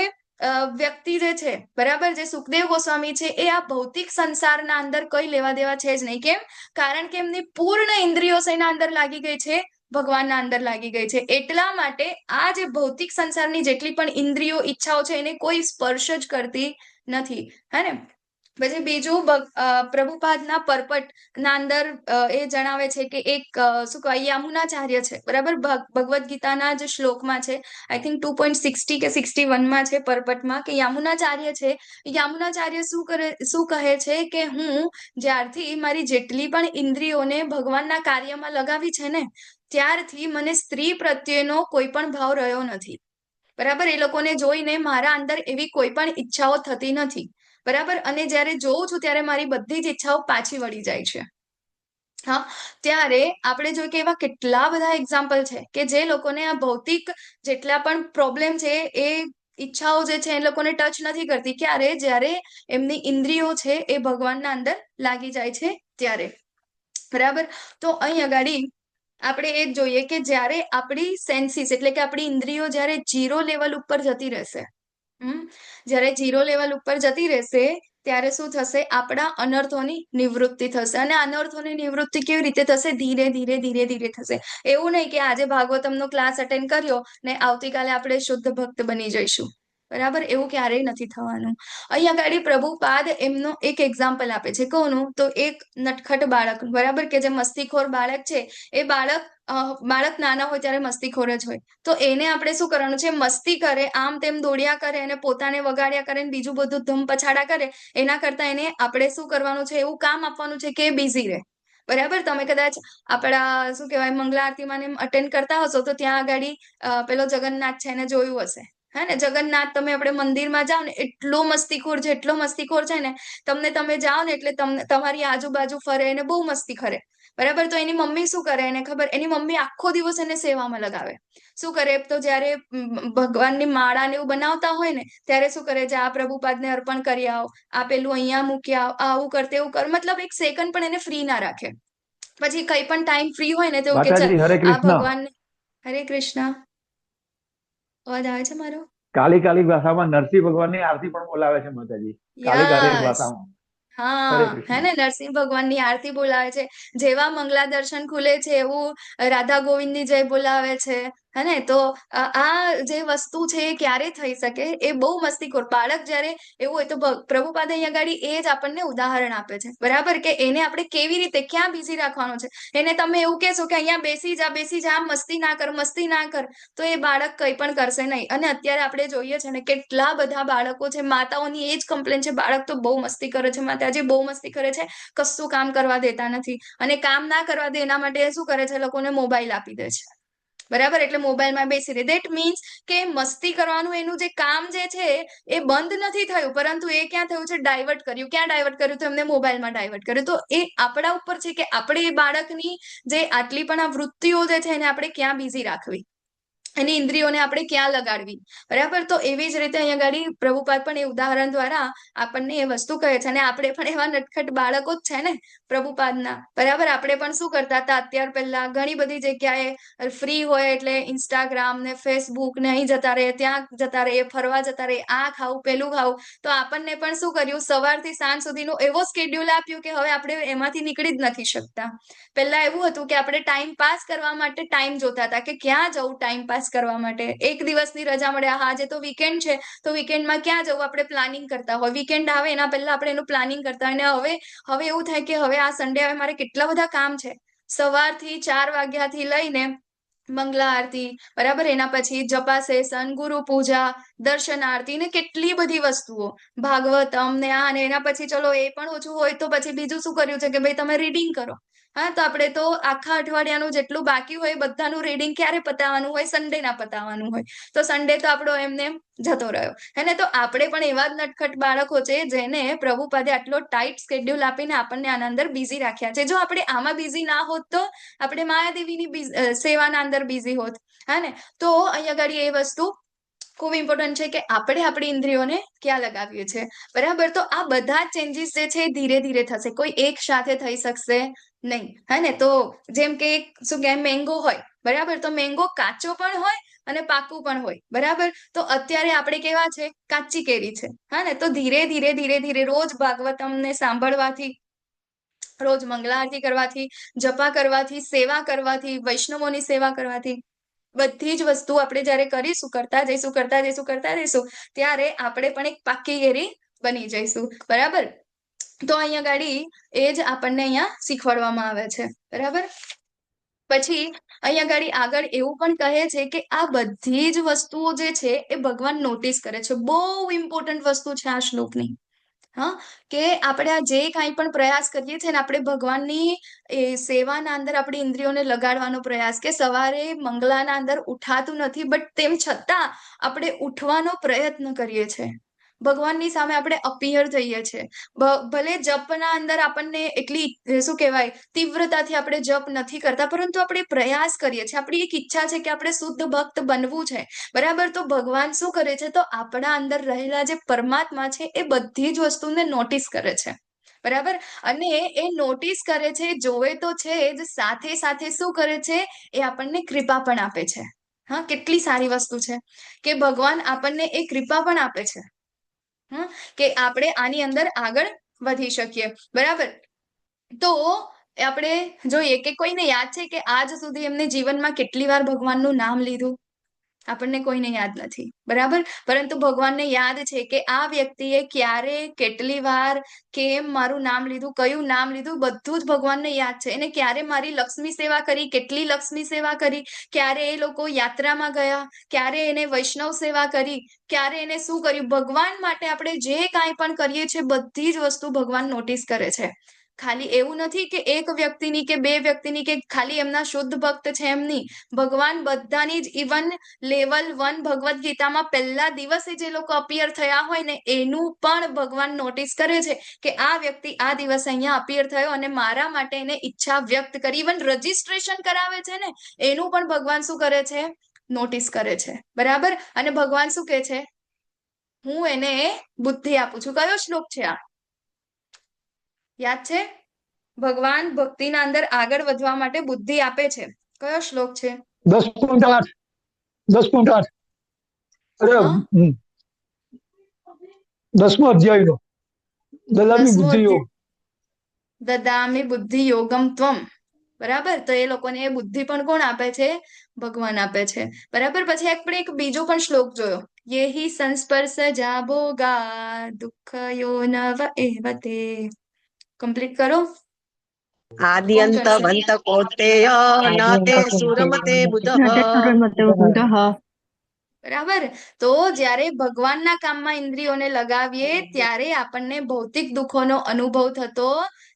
વ્યક્તિ જે છે, બરાબર, જે સુખદેવ ગોસ્વામી છે, એ આ ભૌતિક સંસારના અંદર કઈ લેવા દેવા છે જ નહીં. કેમ? કારણ કે એમની પૂર્ણ ઇન્દ્રિયો શેના અંદર લાગી ગઈ છે? ભગવાનના અંદર લાગી ગઈ છે. એટલા માટે આ જે ભૌતિક સંસારની જેટલી પણ ઇન્દ્રિયો, ઈચ્છાઓ છે એને કોઈ સ્પર્શ જ કરતી નથી, હે ને? પછી બીજું પ્રભુપાદના પરપટ ના અંદર એ જણાવે છે કે એક શું કહેવાય યામુનાચાર્ય છે, બરાબર? ભગવદ્ ગીતાના જે શ્લોકમાં છે, આઈ થિંક 2.60 કે 61માં છે પરપટમાં, કે યામુનાચાર્ય છે, યામુનાચાર્ય શું કહે છે કે હું જ્યારથી મારી જેટલી પણ ઇન્દ્રિયોને ભગવાનના કાર્યમાં લગાવી છે ને, ત્યારથી મને સ્ત્રી પ્રત્યેનો કોઈ પણ ભાવ રહ્યો નથી, બરાબર? એ લોકોને જોઈને મારા અંદર એવી કોઈ પણ ઈચ્છાઓ થતી નથી. બરાબર, અને જ્યારે જોઉં છું ત્યારે મારી બધી જ ઈચ્છાઓ પાછી વળી જાય છે. હા, ત્યારે આપણે જોઈએ કે એવા કેટલા બધા એક્ઝામ્પલ છે કે જે લોકોને આ ભૌતિક જેટલા પણ પ્રોબ્લેમ છે એ ઈચ્છાઓ જે છે એ લોકોને ટચ નથી કરતી, ક્યારે જ્યારે એમની ઇન્દ્રિયો છે એ ભગવાનના અંદર લાગી જાય છે ત્યારે. બરાબર, તો અહીં આગળ આપણે એ જ જોઈએ કે જ્યારે આપણી સેન્સીસ એટલે કે આપણી ઇન્દ્રિયો જ્યારે 0 લેવલ ઉપર જતી રહેશે, જ્યારે 0 લેવલ ઉપર જતી રહેશે ત્યારે શું થશે? આપણા અનર્થોની નિવૃત્તિ થશે. અને અનર્થોની નિવૃત્તિ કેવી રીતે થશે? ધીરે ધીરે ધીરે ધીરે થશે. એવું નહીં કે આજે ભાગવતમનો ક્લાસ અટેન્ડ કર્યો ને આવતીકાલે આપણે શુદ્ધ ભક્ત બની જઈશું. બરાબર, એવું ક્યારેય નથી થવાનું. અહીંયા આગળ પ્રભુપાદ એમનો એક એક્ઝામ્પલ આપે છે. કોનું? તો એક નટખટ બાળક, બરાબર, કે જે મસ્તીખોર બાળક છે એ બાળક નાના હોય ત્યારે મસ્તીખોર જ હોય. તો એને આપણે શું કરવાનું છે? મસ્તી કરે, આમ તેમ દોડ્યા કરે અને પોતાને વગાડ્યા કરે ને બીજું બધું ધમ પછાડા કરે, એના કરતા એને આપણે શું કરવાનું છે? એવું કામ આપવાનું છે કે બિઝી રહે. બરાબર, તમે કદાચ આપણા શું કહેવાય મંગલા આરતીમાં અટેન્ડ કરતા હશો તો ત્યાં આગળ પેલો જગન્નાથ છે એને જોયું હશે. હે ને, જગન્નાથ તમે આપણે મંદિરમાં જાઓ ને એટલો મસ્તીખોર છે ને, તમે જાઓ ને એટલે તમને તમારી આજુબાજુ ફરે અને બહુ મસ્તી કરે. બરાબર, તો એની મમ્મી શું કરે એને ખબર? એની મમ્મી આખો દિવસ એને સેવામાં લગાવે. શું કરે? તો જ્યારે ભગવાનની માળા ને એવું બનાવતા હોય ને ત્યારે શું કરે? જે આ પ્રભુપાદને અર્પણ કરી આવો, આ પેલું અહીંયા મૂકી આવો, આવું કર તેવું કર, મતલબ એક સેકન્ડ પણ એને ફ્રી ના રાખે. પછી કઈ પણ ટાઈમ ફ્રી હોય ને તો કે ચાલ માતાજી, હરે આ કૃષ્ણ. ભગવાન. હરે કૃષ્ણ. અવાજ આવે છે મારો? કાલી ભાષામાં નરસિંહ ભગવાનની આરતી પણ બોલાવે છે માતાજી. કાલી યસ, ભાષામાં. હરે હા, હે કૃષ્ણ. ને, નરસિંહ ભગવાનની આરતી બોલાવે છે. જેવા મંગલા દર્શન ખુલે છે એવું રાધા ગોવિંદની જય બોલાવે છે. હે ને, તો આ જે વસ્તુ છે એ ક્યારે થઈ શકે? એ બહુ મસ્તીખોર બાળક જ્યારે એવું હોય તો પ્રભુપાદ અહીંયા આગળ એ જ આપણને ઉદાહરણ આપે છે. બરાબર, કે એને આપણે કેવી રીતે ક્યાં બિઝી રાખવાનો છે. એને તમે એવું કહેશો કે અહીંયા બેસી જા, મસ્તી ના કર, તો એ બાળક કંઈ પણ કરશે નહીં. અને અત્યારે આપણે જોઈએ છે ને કેટલા બધા બાળકો છે, માતાઓની એ જ કમ્પ્લેન છે, બાળક તો બહુ મસ્તી કરે છે, માતાજી બહુ મસ્તી કરે છે, કશું કામ કરવા દેતા નથી. અને કામ ના કરવા દે એના માટે શું કરે છે? લોકોને મોબાઈલ આપી દે છે. બરાબર, એટલે મોબાઈલમાં બેસી રહે. દેટ મીન્સ કે મસ્તી કરવાનું એનું જે કામ જે છે એ બંધ નથી થયું, પરંતુ એ ક્યાં થયું છે? ડાયવર્ટ કર્યું. ક્યાં ડાયવર્ટ કર્યું? તો એમને મોબાઈલમાં ડાયવર્ટ કર્યું. તો એ આપણા ઉપર છે કે આપણે એ બાળકની જે આટલી પણ આ વૃત્તિઓ જે છે એને આપણે ક્યાં બિઝી રાખવી, એની ઇન્દ્રિયોને આપણે ક્યાં લગાડવી. બરાબર, તો એવી જ રીતે અહીંયા આગળ પ્રભુપાદ પણ એ ઉદાહરણ દ્વારા આપણને એ વસ્તુ કહે છે. અને આપણે પણ એવા નટખટ બાળકો જ છે ને પ્રભુપાદના. બરાબર, આપણે પણ શું કરતા હતા? અત્યાર પહેલા ઘણી બધી જગ્યાએ ફ્રી હોય એટલે ઇન્સ્ટાગ્રામ ને ફેસબુક ને અહીં જતા રહે, ત્યાં જતા રહે, ફરવા જતા રહે, આ ખાવું પેલું ખાવું. તો આપણને પણ શું કર્યું? સવારથી સાંજ સુધીનો એવો સ્કેડ્યુલ આપ્યું કે હવે આપણે એમાંથી નીકળી જ નથી શકતા. પહેલા એવું હતું કે આપણે ટાઈમ પાસ કરવા માટે ટાઈમ જોતા હતા કે ક્યાં જવું ટાઈમ પાસ કરવા માટે. એક દિવસની રજા મળે, હા આજે તો વીકેન્ડ છે તો વીકેન્ડમાં ક્યાં જવું આપણે પ્લાનિંગ કરતા હોય. વીકેન્ડ આવે એના પહેલા આપણે એનું પ્લાનિંગ કરતા હોય. અને હવે એવું થાય કે હવે આ સન્ડે આવે, મારે કેટલા બધા કામ છે. સવારથી 4 વાગ્યાથી લઈને મંગલા આરતી, બરાબર, એના પછી જપા સેશન, ગુરુ પૂજા, દર્શન આરતી ને કેટલી બધી વસ્તુઓ, ભાગવતમ ને આ ને એના પછી ચલો એ પણ ઓછું હોય તો પછી બીજું શું કર્યું છે કે ભાઈ તમે રીડિંગ કરો. હા, તો આપણે તો આખા અઠવાડિયાનું જેટલું બાકી હોય બધાનું રીડિંગ ક્યારે પતાવવાનું હોય? સન્ડે ના પતાવવાનું હોય. તો સન્ડે તો આપણો એમને જતો રહ્યો. હે ને, તો આપણે પણ એવા જ નટખટ બાળકો છે જેને પ્રભુપાદે આટલો ટાઈટ સ્કેડ્યુલ આપીને આપણને આના અંદર બિઝી રાખ્યા છે. જો આપણે આમાં બિઝી ના હોત તો આપણે માયાદેવીની સેવાના અંદર બિઝી હોત. હા ને, તો અહીંયા આગળ એ વસ્તુ ખૂબ ઇમ્પોર્ટન્ટ છે કે આપણે આપણી ઇન્દ્રિયોને ક્યાં લગાવીએ છીએ. બરાબર, તો આ બધા ચેન્જીસ જે છે એ ધીરે ધીરે થશે, કોઈ એક સાથે થઈ શકશે નહીં. હે ને, તો જેમ કે શું કહેવાય મેંગો હોય, બરાબર, તો મેંગો કાચો પણ હોય અને પાકું પણ હોય. બરાબર, તો અત્યારે આપણે કેવા છે? કાચી કેરી છે. હા ને, તો ધીરે ધીરે ધીરે ધીરે રોજ ભાગવતમને સાંભળવાથી, રોજ મંગલા આરતી કરવાથી, જપા કરવાથી, સેવા કરવાથી, વૈષ્ણવોની સેવા કરવાથી, બધી જ વસ્તુ આપણે જયારે કરીશું, કરતા જઈશું, ત્યારે આપણે પણ એક પાકી કેરી બની જઈશું. બરાબર, તો અહીંયા ગાડી એ જ આપણને અહીંયા શીખવાડવામાં આવે છે. બરાબર, પછી અહીંયા ગાડી આગળ એવું પણ કહે છે કે આ બધી જ વસ્તુઓ જે છે એ ભગવાન નોટિસ કરે છે. બહુ ઇમ્પોર્ટન્ટ વસ્તુ છે આ શ્લોકની. હા, કે આપણે આ જે કાંઈ પણ પ્રયાસ કરીએ છીએ ને આપણે ભગવાનની એ સેવાના અંદર આપણી ઇન્દ્રિયોને લગાડવાનો પ્રયાસ, કે સવારે મંગલાના અંદર ઉઠાતું નથી બટ તેમ છતાં આપણે ઉઠવાનો પ્રયત્ન કરીએ છીએ. ભગવાનની સામે આપણે અપિયર થઈએ છીએ. ભલે જપના અંદર આપણને એટલી શું કહેવાય તીવ્રતાથી આપણે જપ નથી કરતા, પરંતુ આપણે પ્રયાસ કરીએ છીએ. આપણી એક ઈચ્છા છે કે આપણે શુદ્ધ ભક્ત બનવું છે, બરાબર. તો ભગવાન શું કરે છે, તો આપણા અંદર રહેલા જે પરમાત્મા છે એ બધી જ વસ્તુને નોટિસ કરે છે, બરાબર. અને એ નોટિસ કરે છે, જોવે તો છે જ, સાથે સાથે શું કરે છે, એ આપણને કૃપા પણ આપે છે. હા, કેટલી સારી વસ્તુ છે કે ભગવાન આપણને એ કૃપા પણ આપે છે, કે આપણે આની અંદર આગળ વધી શકીએ, બરાબર. તો આપણે જોઈએ કે કોઈને યાદ છે કે આજ સુધી એમને જીવનમાં કેટલી વાર ભગવાનનું નામ લીધું? આપણને કોઈને યાદ નથી, બરાબર. પરંતુ ભગવાનને યાદ છે કે આ વ્યક્તિએ ક્યારે, કેટલી વાર, કેમ મારું નામ લીધું, કયું નામ લીધું, બધું જ ભગવાનને યાદ છે. એને ક્યારે મારી લક્ષ્મી સેવા કરી, કેટલી લક્ષ્મી સેવા કરી, ક્યારે એ લોકો યાત્રામાં ગયા, ક્યારે એને વૈષ્ણવ સેવા કરી, ક્યારે એને શું કર્યું. ભગવાન માટે આપણે જે કાંઈ પણ કરીએ છીએ બધી જ વસ્તુ ભગવાન નોટિસ કરે છે. ખાલી એવું નથી કે એક વ્યક્તિની કે બે વ્યક્તિની કે ખાલી એમના શુદ્ધ ભક્ત છે એમની. ભગવાન બધાની જ, ઇવન લેવલ 1 ભગવદ્ ગીતામાં પહેલા દિવસે જે લોકો અપિયર થયા હોય ને એનું પણ ભગવાન નોટિસ કરે છે કે આ વ્યક્તિ આ દિવસે અહીંયા અપિયર થયો અને મારા માટે એને ઈચ્છા વ્યક્ત કરી. ઇવન રજીસ્ટ્રેશન કરાવે છે ને એનું પણ ભગવાન શું કરે છે, નોટિસ કરે છે, બરાબર. અને ભગવાન શું કહે છે, હું એને બુદ્ધિ આપું છું. કયો શ્લોક છે આ? યાદ છે? ભગવાન ભક્તિના અંદર આગળ વધવા માટે બુદ્ધિ આપે છે. કયો શ્લોક છે? 10.8 10.8 અરે 10મો અધ્યાયનો દદામી બુદ્ધિ યોગ. દદામી બુદ્ધિ યોગમ ત્વમ, બરાબર. તો એ લોકોને એ બુદ્ધિ પણ કોણ આપે છે? ભગવાન આપે છે, બરાબર. પછી આપણે એક બીજો પણ શ્લોક જોયો, યેહિ સંસ્પર્શજા ભોગા દુઃખયો નવ એવતે. કમ્પ્લીટ કરો. આદ્યંત વંત કૌંતેય ન તે સુરમતે બુધઃ. બરાબર. તો જ્યારે ભગવાનના કામમાં ઇન્દ્રિયોને લગાવીએ ત્યારે આપણને ભૌતિક દુઃખોનો અનુભવ થતો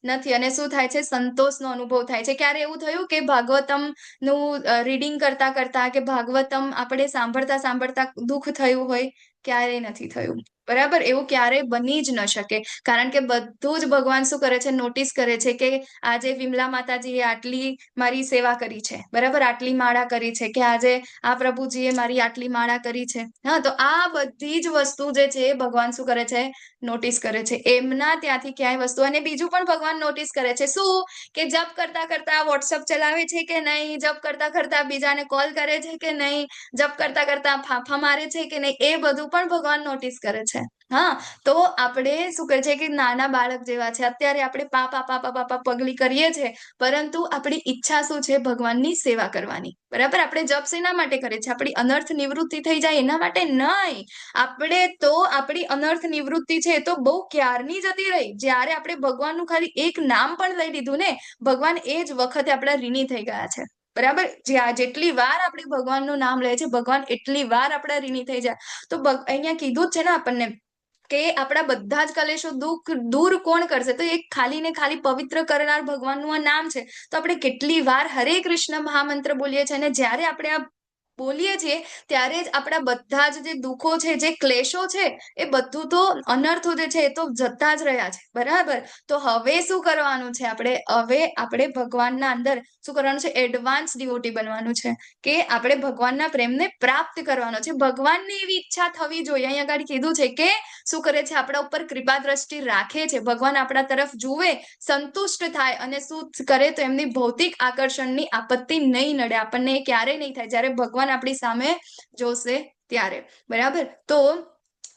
નથી અને શું થાય છે, સંતોષનો અનુભવ થાય છે. ક્યારે એવું થયું કે ભાગવતમ નું રીડિંગ કરતા કરતા કે ભાગવતમ આપણે સાંભળતા સાંભળતા દુઃખ થયું હોય? ક્યારેય નથી થયું, બરાબર. એવું ક્યારેય બની જ ન શકે, કારણ કે બધું જ ભગવાન શું કરે છે, નોટિસ કરે છે કે આજે વિમલા માતાજીએ આટલી મારી સેવા કરી છે, બરાબર, આટલી માળા કરી છે, કે આજે આ પ્રભુજીએ મારી આટલી માળા કરી છે. હા, તો આ બધી જ વસ્તુ જે છે ભગવાન શું કરે છે, નોટિસ કરે છે. એમના ત્યાંથી ક્યાંય વસ્તુ. અને બીજું પણ ભગવાન નોટિસ કરે છે, શું કે જપ કરતા કરતા વોટ્સઅપ ચલાવે છે કે નહીં, જપ કરતા કરતા બીજાને કોલ કરે છે કે નહીં, જપ કરતા કરતા ફાંફા મારે છે કે નહીં, એ બધું પણ ભગવાન નોટિસ કરે છે. હા, તો આપણે શું કહે છે કે નાના બાળક જેવા છે, અત્યારે આપણે પાપા પાપા પાપા પગલી કરીએ છીએ, પરંતુ આપણી ઈચ્છા શું છે, ભગવાનની સેવા કરવાની, બરાબર. આપણે જપ શેના માટે કરીએ છીએ? આપણી અનર્થ નિવૃત્તિ થઈ જાય એના માટે નહીં. આપણે તો આપણી અનર્થ નિવૃત્તિ છે તો બહુ ક્યારની જતી રહી. જ્યારે આપણે ભગવાનનું ખાલી એક નામ પણ લઈ લીધું ને, ભગવાન એ જ વખતે આપણા ઋણી થઈ ગયા છે, બરાબર. જેટલી વાર આપણે ભગવાનનું નામ લે છે ભગવાન એટલી વાર આપણા ઋણી થઈ જાય. તો અહીંયા કીધું જ છે ને આપણને કે આપણા બધા જ કલેશો દુઃખ દૂર કોણ કરશે? તો એક ખાલી ને ખાલી પવિત્ર કરનાર ભગવાનનું આ નામ છે. તો આપણે કેટલી વાર હરે કૃષ્ણ મહામંત્ર બોલીએ છીએ, અને જ્યારે આપણે આ બોલીએ છીએ ત્યારે જ આપણા બધા જ જે દુઃખો છે, જે ક્લેશો છે, એ બધું તો અનર્થો જે છે એ તો જતા જ રહ્યા છે, બરાબર. તો હવે શું કરવાનું છે? આપણે ભગવાનના અંદર શું કરવાનું છે? એડવાન્સ ડિવોટી બનવાનું છે, કે આપણે ભગવાનના પ્રેમને પ્રાપ્ત કરવાનો છે. ભગવાનની એવી ઈચ્છા થવી જોઈએ. અહીંયા આગળ કીધું છે કે શું કરે છે? આપણા ઉપર કૃપા દ્રષ્ટિ રાખે છે. ભગવાન આપણા તરફ જુએ, સંતુષ્ટ થાય અને શું કરે? તો એમની ભૌતિક આકર્ષણની આપત્તિ નહીં નડે, આપણને ક્યારેય નહીં થાય, જ્યારે ભગવાન આપણી સામે જોશે ત્યારે, બરાબર. તો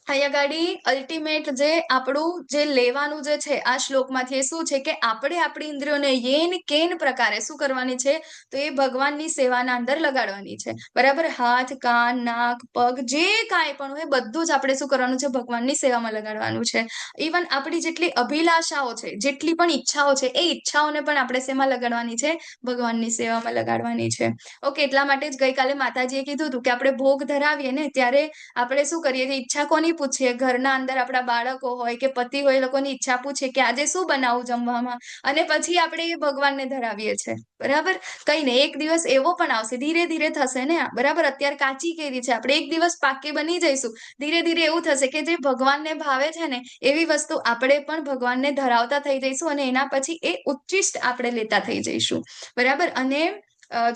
અહીંયા ગાડી અલ્ટિમેટ જે આપણું જે લેવાનું જે છે આ શ્લોકમાંથી એ શું છે કે આપણે આપણી ઇન્દ્રિયોને યેન કેન પ્રકારે શું કરવાની છે? તો એ ભગવાનની સેવાના અંદર લગાડવાની છે, બરાબર. હાથ, કાન, નાક, પગ, જે કાંઈ પણ હોય બધું જ આપણે શું કરવાનું છે? ભગવાનની સેવામાં લગાડવાનું છે. ઇવન આપણી જેટલી અભિલાષાઓ છે, જેટલી પણ ઈચ્છાઓ છે, એ ઈચ્છાઓને પણ આપણે શેમાં લગાડવાની છે? ભગવાનની સેવામાં લગાડવાની છે. ઓકે, એટલા માટે જ ગઈકાલે માતાજીએ કીધું હતું કે આપણે ભોગ ધરાવીએ ને ત્યારે આપણે શું કરીએ? ઈચ્છા કોની પૂછીએ, ઘરના અંદર આપણા બાળકો હોય કે પતિ હોય, એ લોકોની ઈચ્છા પૂછીએ કે આજે શું બનાવું જમવામાં, અને પછી આપણે એ ભગવાનને ધરાવીએ છીએ, બરાબર. કઈ નહીં, એક દિવસ એવો પણ આવશે, ધીરે ધીરે થશે ને આ, બરાબર. અત્યારે કાચી કેરી છે, આપણે એક દિવસ પાકી બની જઈશું, ધીરે ધીરે એવું થશે કે જે ભગવાનને ભાવે છે ને એવી વસ્તુ આપણે પણ ભગવાનને ધરાવતા થઈ જઈશું, અને એના પછી એ ઉચ્ચિષ્ટ આપણે લેતા થઈ જઈશું, બરાબર. અને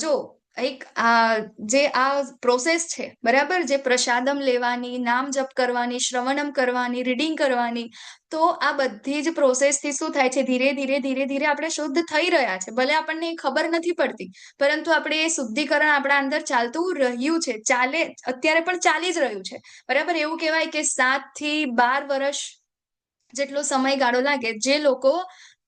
જો એક આ પ્રોસેસ છે, બરાબર, જે પ્રસાદમ લેવાની, નામ જપ કરવાની, શ્રવણમ કરવાની, રીડિંગ કરવાની, તો આ બધી જ પ્રોસેસ થી શું થાય છે, ધીરે ધીરે ધીરે ધીરે આપણે શુદ્ધ થઈ રહ્યા છે. ભલે આપણને ખબર નથી પડતી, પરંતુ આપણે એ શુદ્ધિકરણ આપણા અંદર ચાલતું રહ્યું છે, અત્યારે પણ ચાલી જ રહ્યું છે, બરાબર. એવું કહેવાય કે 7 થી 12 વર્ષ જેટલો સમયગાળો લાગે. જે લોકો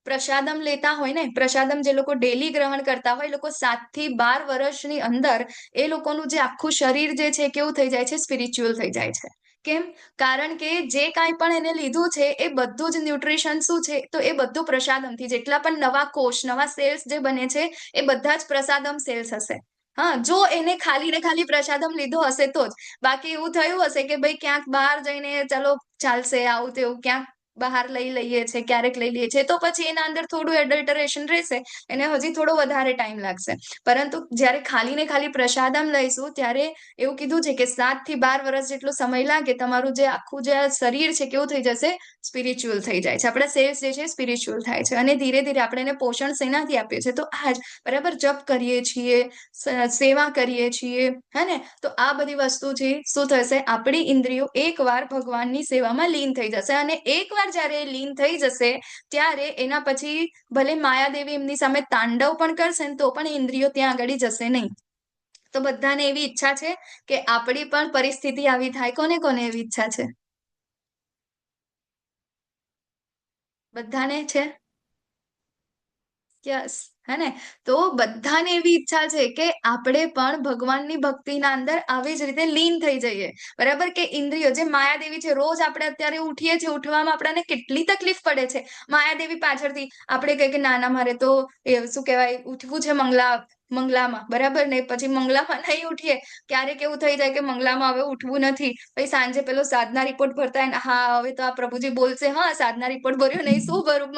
પ્રસાદમ લેતા હોય ને, પ્રસાદમ જે લોકો ડેલી ગ્રહણ કરતા હોય, લોકો 7 થી 12 વર્ષની અંદર એ લોકોનું જે આખું શરીર જે છે કેવું થઈ જાય છે, સ્પિરિચ્યુઅલ થઈ જાય છે. કેમ? કારણ કે જે કાંઈ પણ એને લીધું છે એ બધું જ ન્યુટ્રિશન શું છે, તો એ બધું પ્રસાદમથી, જેટલા પણ નવા કોષ, નવા સેલ્સ જે બને છે એ બધા જ પ્રસાદમ સેલ્સ હશે. હા, જો એને ખાલી ને ખાલી પ્રસાદમ લીધો હશે તો જ. બાકી એવું થયું હશે કે ભાઈ ક્યાંક બહાર જઈને ચલો ચાલશે આવું તેવું, ક્યાંક બહાર લઈ લઈએ છે, ક્યારેક લઈ લઈએ છે, તો પછી એના અંદર થોડું એડલ્ટરેશન રહેશે, એને હજી થોડો વધારે ટાઈમ લાગશે. પરંતુ જ્યારે ખાલી ને ખાલી પ્રસાદમ લઈશું ત્યારે એવું કીધું છે કે 7 થી 12 વર્ષ જેટલો સમય લાગે, તમારું જે આખું જે શરીર છે કેવું થઈ જશે, સ્પિરિચ્યુઅલ થઈ જાય છે. આપણા સેલ્સ જે છે સ્પિરિચ્યુઅલ થાય છે, અને ધીરે ધીરે આપણે એને પોષણ શેનાથી આપીએ છીએ, તો આ જ, બરાબર, જપ કરીએ છીએ, સેવા કરીએ છીએ, હે ને. તો આ બધી વસ્તુથી શું થશે, આપણી ઇન્દ્રિયો એકવાર ભગવાનની સેવામાં લીન થઈ જશે, અને એકવાર જ્યારે લીન થઈ જશે ત્યારે એના પછી ભલે માયાદેવી એમની સામે તાંડવ પણ કરશે ને તો પણ ઇન્દ્રિયો ત્યાં આગળ જશે નહીં. તો બધાને એવી ઈચ્છા છે કે આપણી પણ પરિસ્થિતિ આવી થાય? કોને કોને એવી ઈચ્છા છે? બધાને છે? યસ, હે ને. તો બધાને એવી ઈચ્છા છે કે આપણે પણ ભગવાનની ભક્તિના અંદર આવી જ રીતે લીન થઈ જઈએ, બરાબર. કે ઇન્દ્રિયો જે માયાદેવી છે, રોજ આપણે અત્યારે ઉઠીએ છીએ, ઉઠવામાં આપણને કેટલી તકલીફ પડે છે. માયાદેવી પાછળથી આપણે કહીએ કે ના મારે તો શું કહેવાય, ઉઠવું છે મંગલામાં, બરાબર ને. પછી મંગલામાં નહીં ઉઠીએ, ક્યારેક એવું થઈ જાય કે મંગલામાં હવે ઉઠવું નથી, પછી સાંજે પેલો સાધના રિપોર્ટ ભરતા હોય, હા હવે તો આ પ્રભુજી બોલશે, હા સાધના રિપોર્ટ ભર્યો નહીં, શું ભરું,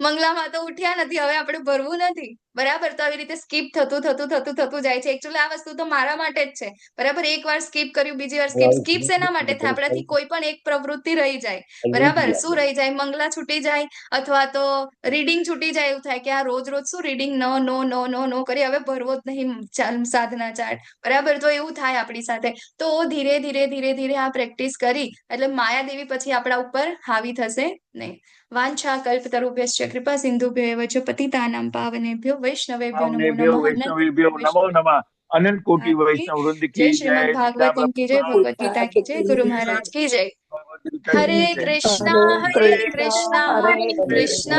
મંગલામાં તો ઉઠ્યા નથી, હવે આપણે ભરવું નથી, બરાબર. તો આવી રીતે સ્કીપ થતું જાય છે. એકચ્યુઅલી આ વસ્તુ તો મારા માટે જ છે, બરાબર. એકવાર સ્કીપ કર્યું, બીજી વાર સ્કીપ શેના માટે થાય? આપણાથી કોઈ પણ એક પ્રવૃત્તિ રહી જાય, બરાબર. શું રહી જાય? મંગલા છૂટી જાય, અથવા તો રીડિંગ છૂટી જાય. એવું થાય કે આ રોજ શું રીડિંગ નો કરી, હવે ભરવો જ નહીં સાધના ચાર્ટ, બરાબર. તો એવું થાય આપણી સાથે. તો ધીરે ધીરે આ પ્રેક્ટિસ કરી એટલે માયાદેવી પછી આપણા ઉપર હાવી થશે નહીં. વાંછા કલ્પતરુભ્યશ્ચ કૃપા સિંધુભ્યો એવ ચ પતિતાનાં પાવનેભ્યો વૈષ્ણવેભ્યો નમો નમઃ. વૈષ્ણવેભ્યો નમો નમઃ. અનંત કોટી વૈષ્ણવ વૃંદ જય કી જય. શ્રીમદ ભાગવતમ કી જય, ભગવદ ગીતા કી જય, ગુરુ મહારાજ કી જય. હરે કૃષ્ણ કૃષ્ણ કૃષ્ણ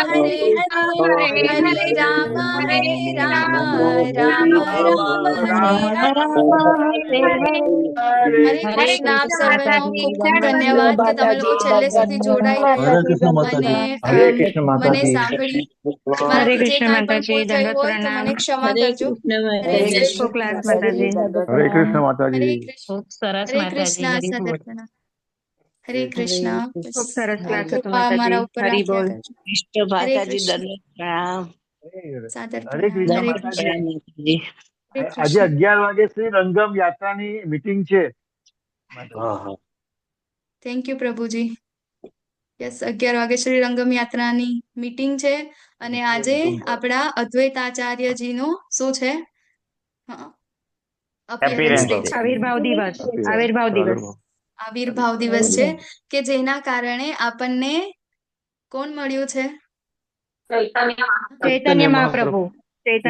હરે હરે, હરે રામ રામ રામ હરે હરે કૃષ્ણ. આપ સર્વેનો ખૂબ ખૂબ ધન્યવાદ કે તમે લોકો છેલ્લે સુધી જોડાઈ રહ્યા અને મને સાંભળી. મારાથી જે કાંઈ પણ ભૂલ થઈ હોય તો મને ક્ષમા કરજો. હરે કૃષ્ણ. ક્લાસ માતાજી. હરે કૃષ્ણ માતાજી. હરે કૃષ્ણ. સાદર પ્રણામ. હરે કૃષ્ણ. ખૂબ સરસ ક્લાસ હતો કૃપા મારા માતાજી. ઉપર હરી રાખ્યા બોલ. કરજો. કૃષ્ણ હરે માતાજી કૃષ્ણ. દંડવત પ્રણામ. સાદર હરે પ્રણામ. કૃષ્ણ હરે કૃષ્ણ. માતાજી. હરે આજે કૃષ્ણ. 11 વાગે શ્રી રંગમ યાત્રાની મીટિંગ છે. થેન્ક યુ પ્રભુજી. યસ, 11 વાગે શ્રી રંગમ યાત્રાની મીટિંગ છે, અને આજે આપણા અદ્વૈતાચાર્યજીનું શું છે? અપિયરન્સ ડે છે. આવિર્ભાવ દિવસ. આવિર્ભાવ દિવસ. આવિર્ભાવ દિવસ છે કે જેના કારણે આપણને કોણ મળ્યું છે? ચૈતન્ય મહાપ્રભુ. ચૈતન્ય